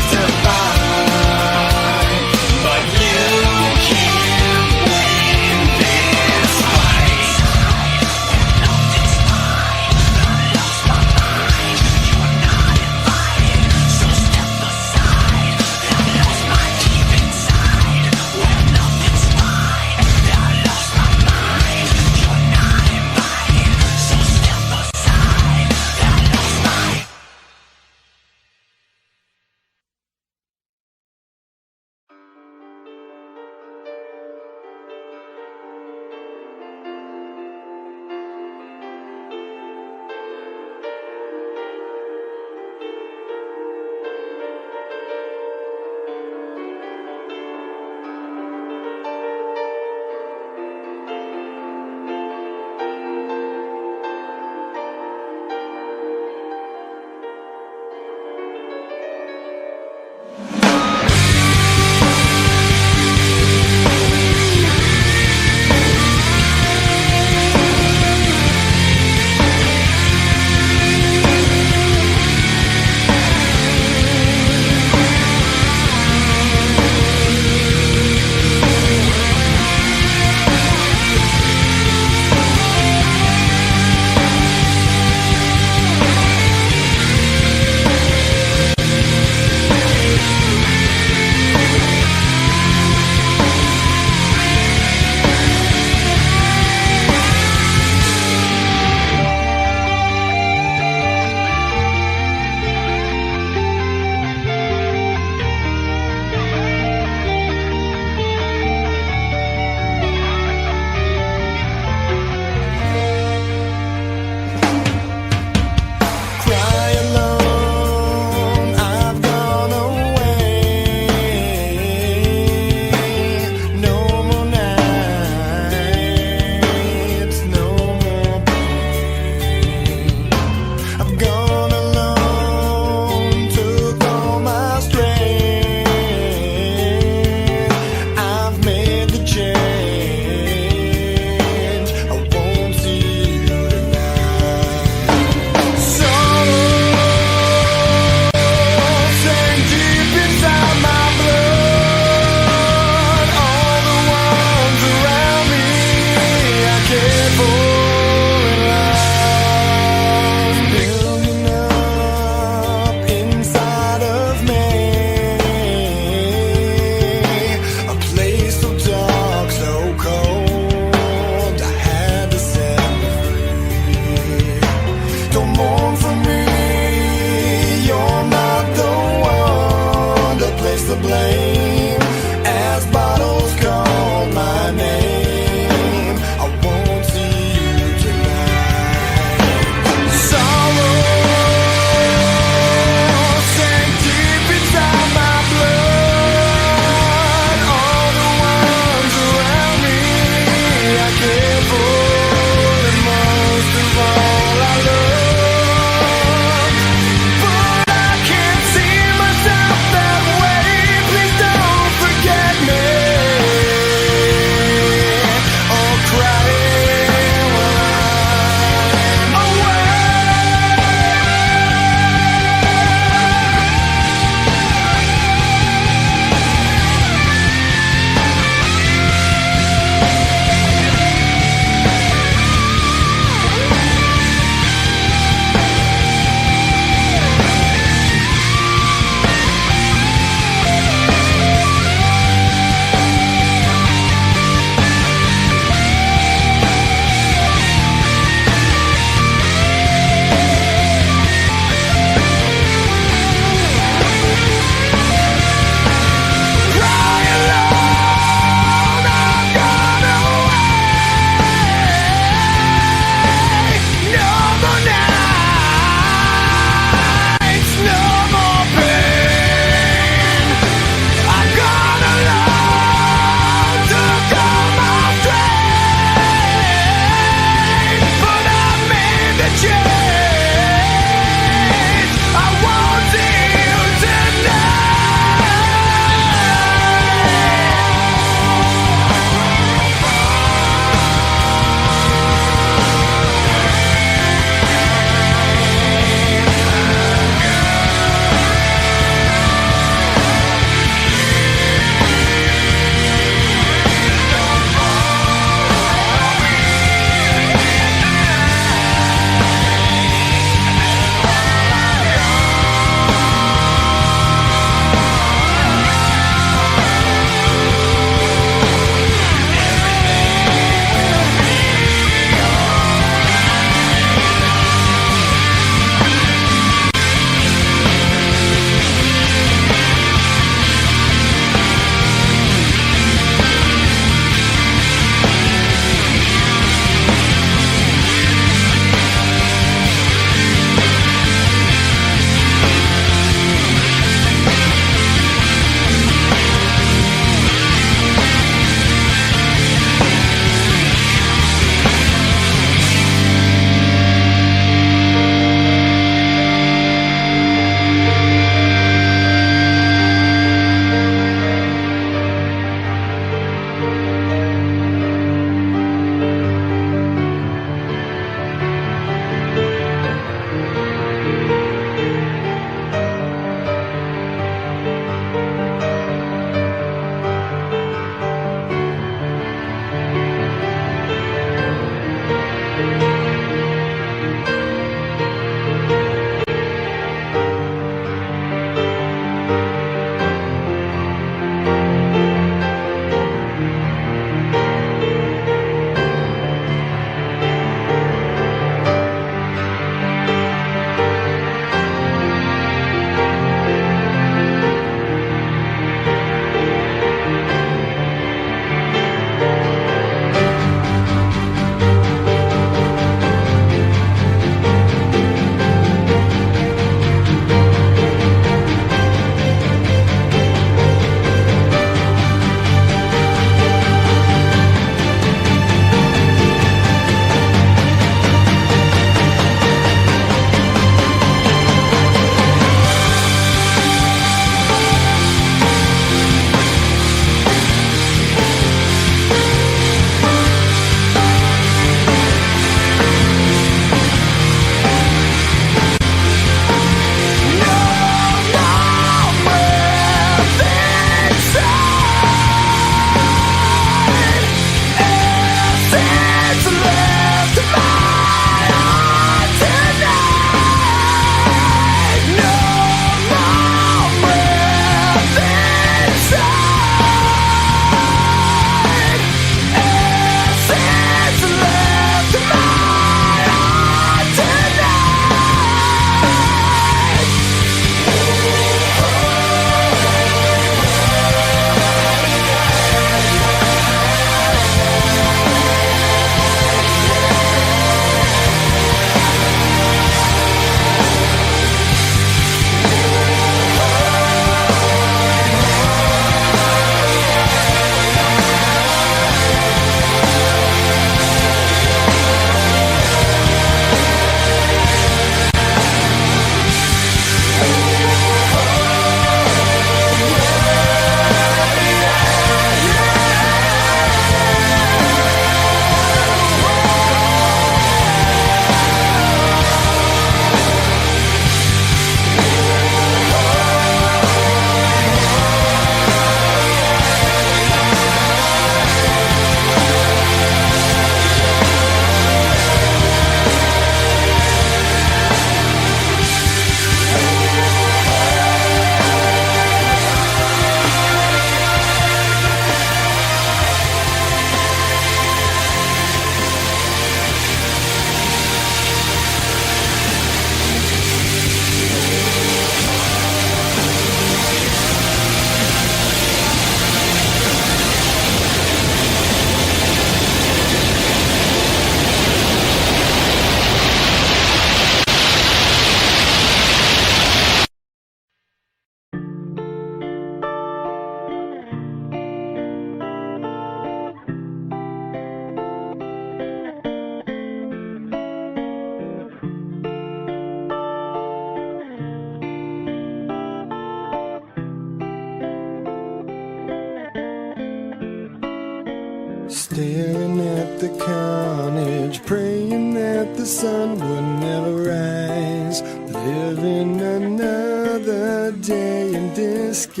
Staring at the carnage, praying that the sun would never rise. Living another day in disguise.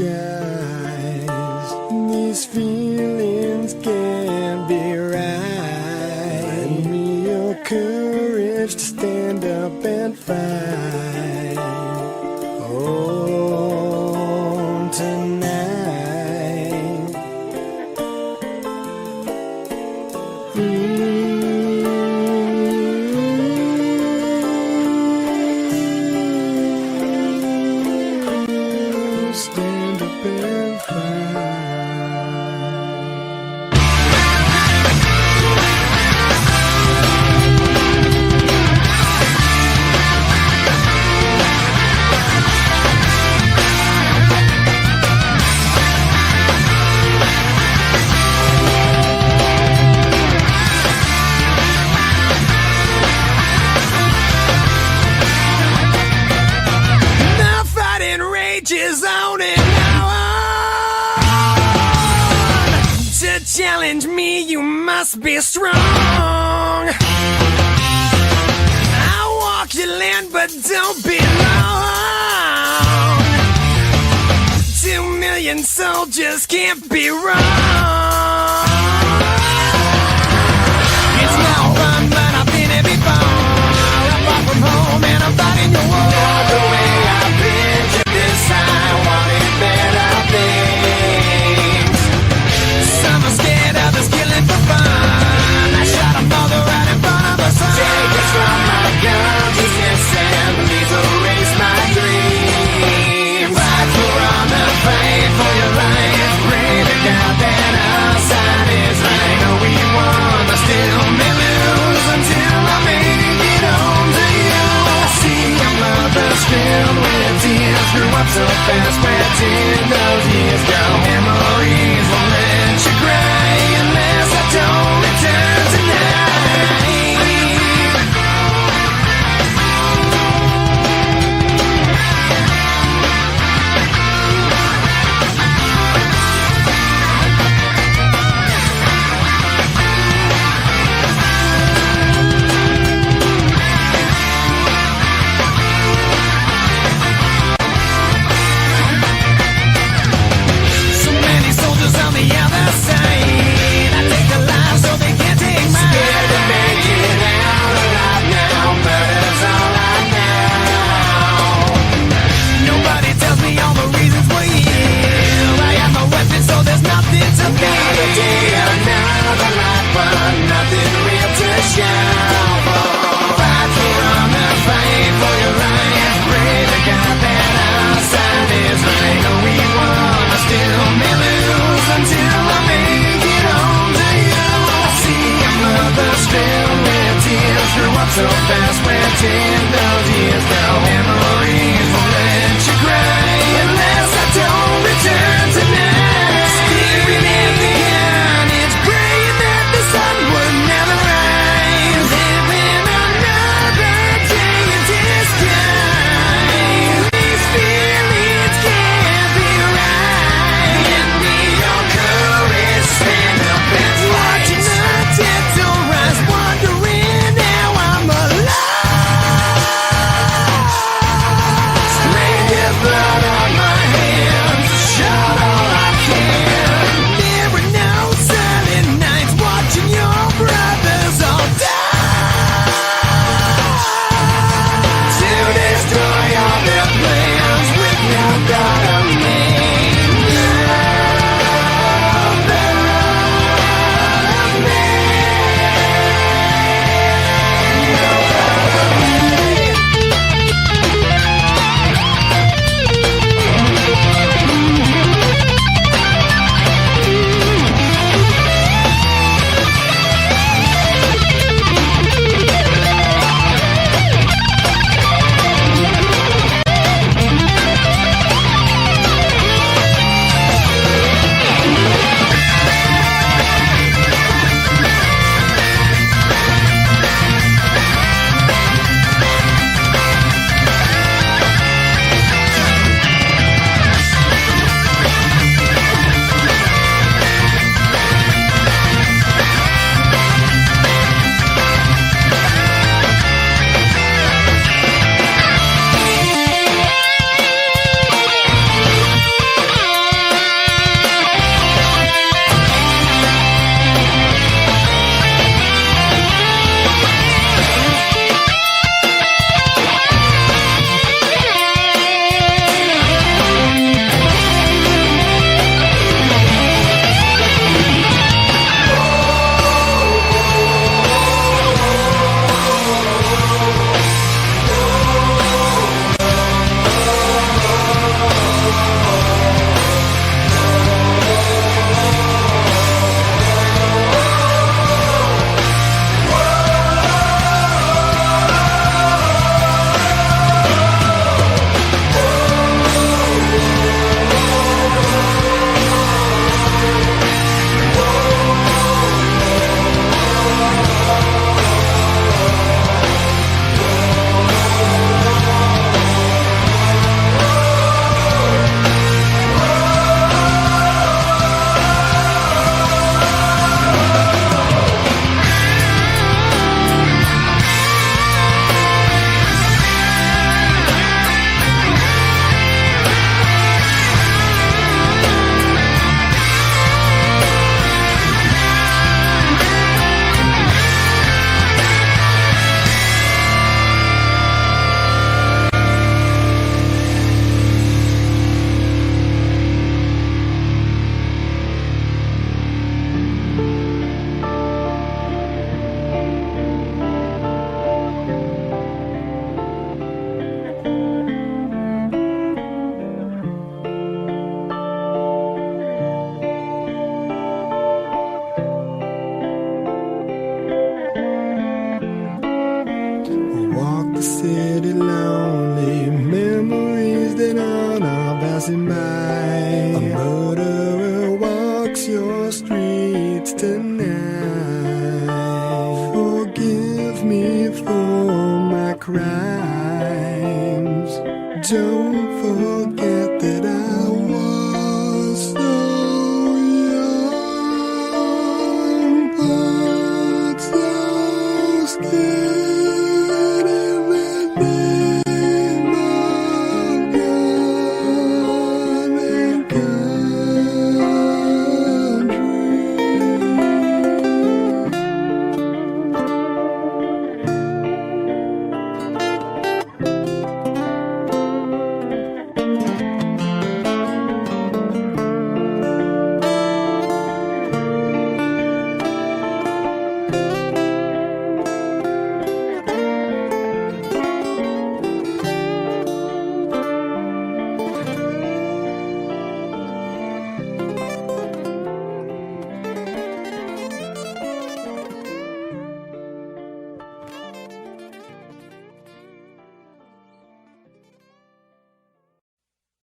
These feelings can't be right. Lend me your courage to stand up and fight. Oh, tonight. Stand up and fight. The fighting rages on and on. To challenge me, you must be strong. I'll walk your land, but don't be long. 2 million soldiers can't be wrong. It's no fun, but I've been here before. I'm far from home and I'm fighting your war. The way I've been to this, I wanted better things. Some are scared, others killing for fun. I shot a mother right in front of us. Take us from my guns, it's assemblies, erase my dreams. Fight for honor, fight for your life. Pray to God that our side is right. No, we won, but still may lose until I make it home to you. See, I'm lovers filled with tears. Grew up so fast, where did those years go? Memories won't let you cry unless I don't return tonight. So many soldiers on the other side. I take the lives so they can't take mine. Scared to make it out alive now. Murder's all I know. Nobody tells me all the reasons we're here. I have my weapon, so there's nothing to fear. Another day, another life, but nothing real to show for. Fight for honor, fight for your life. Pray to God that our side is right. No, we won, I still may lose until I make it home to you. See, I'm lovers filled with tears. Grew up so fast, where did those years go? Memories won't let you cry unless I don't return tonight. Staring at the carnage, praying that the sun would never rise. Living another day in disguise. These feelings can't be right. Give me your courage, stand up and fight. Watching the dead don't rise, wondering how I'm alive. city lonely, memories that are passing by. A murderer walks your streets tonight. Forgive me for my crime.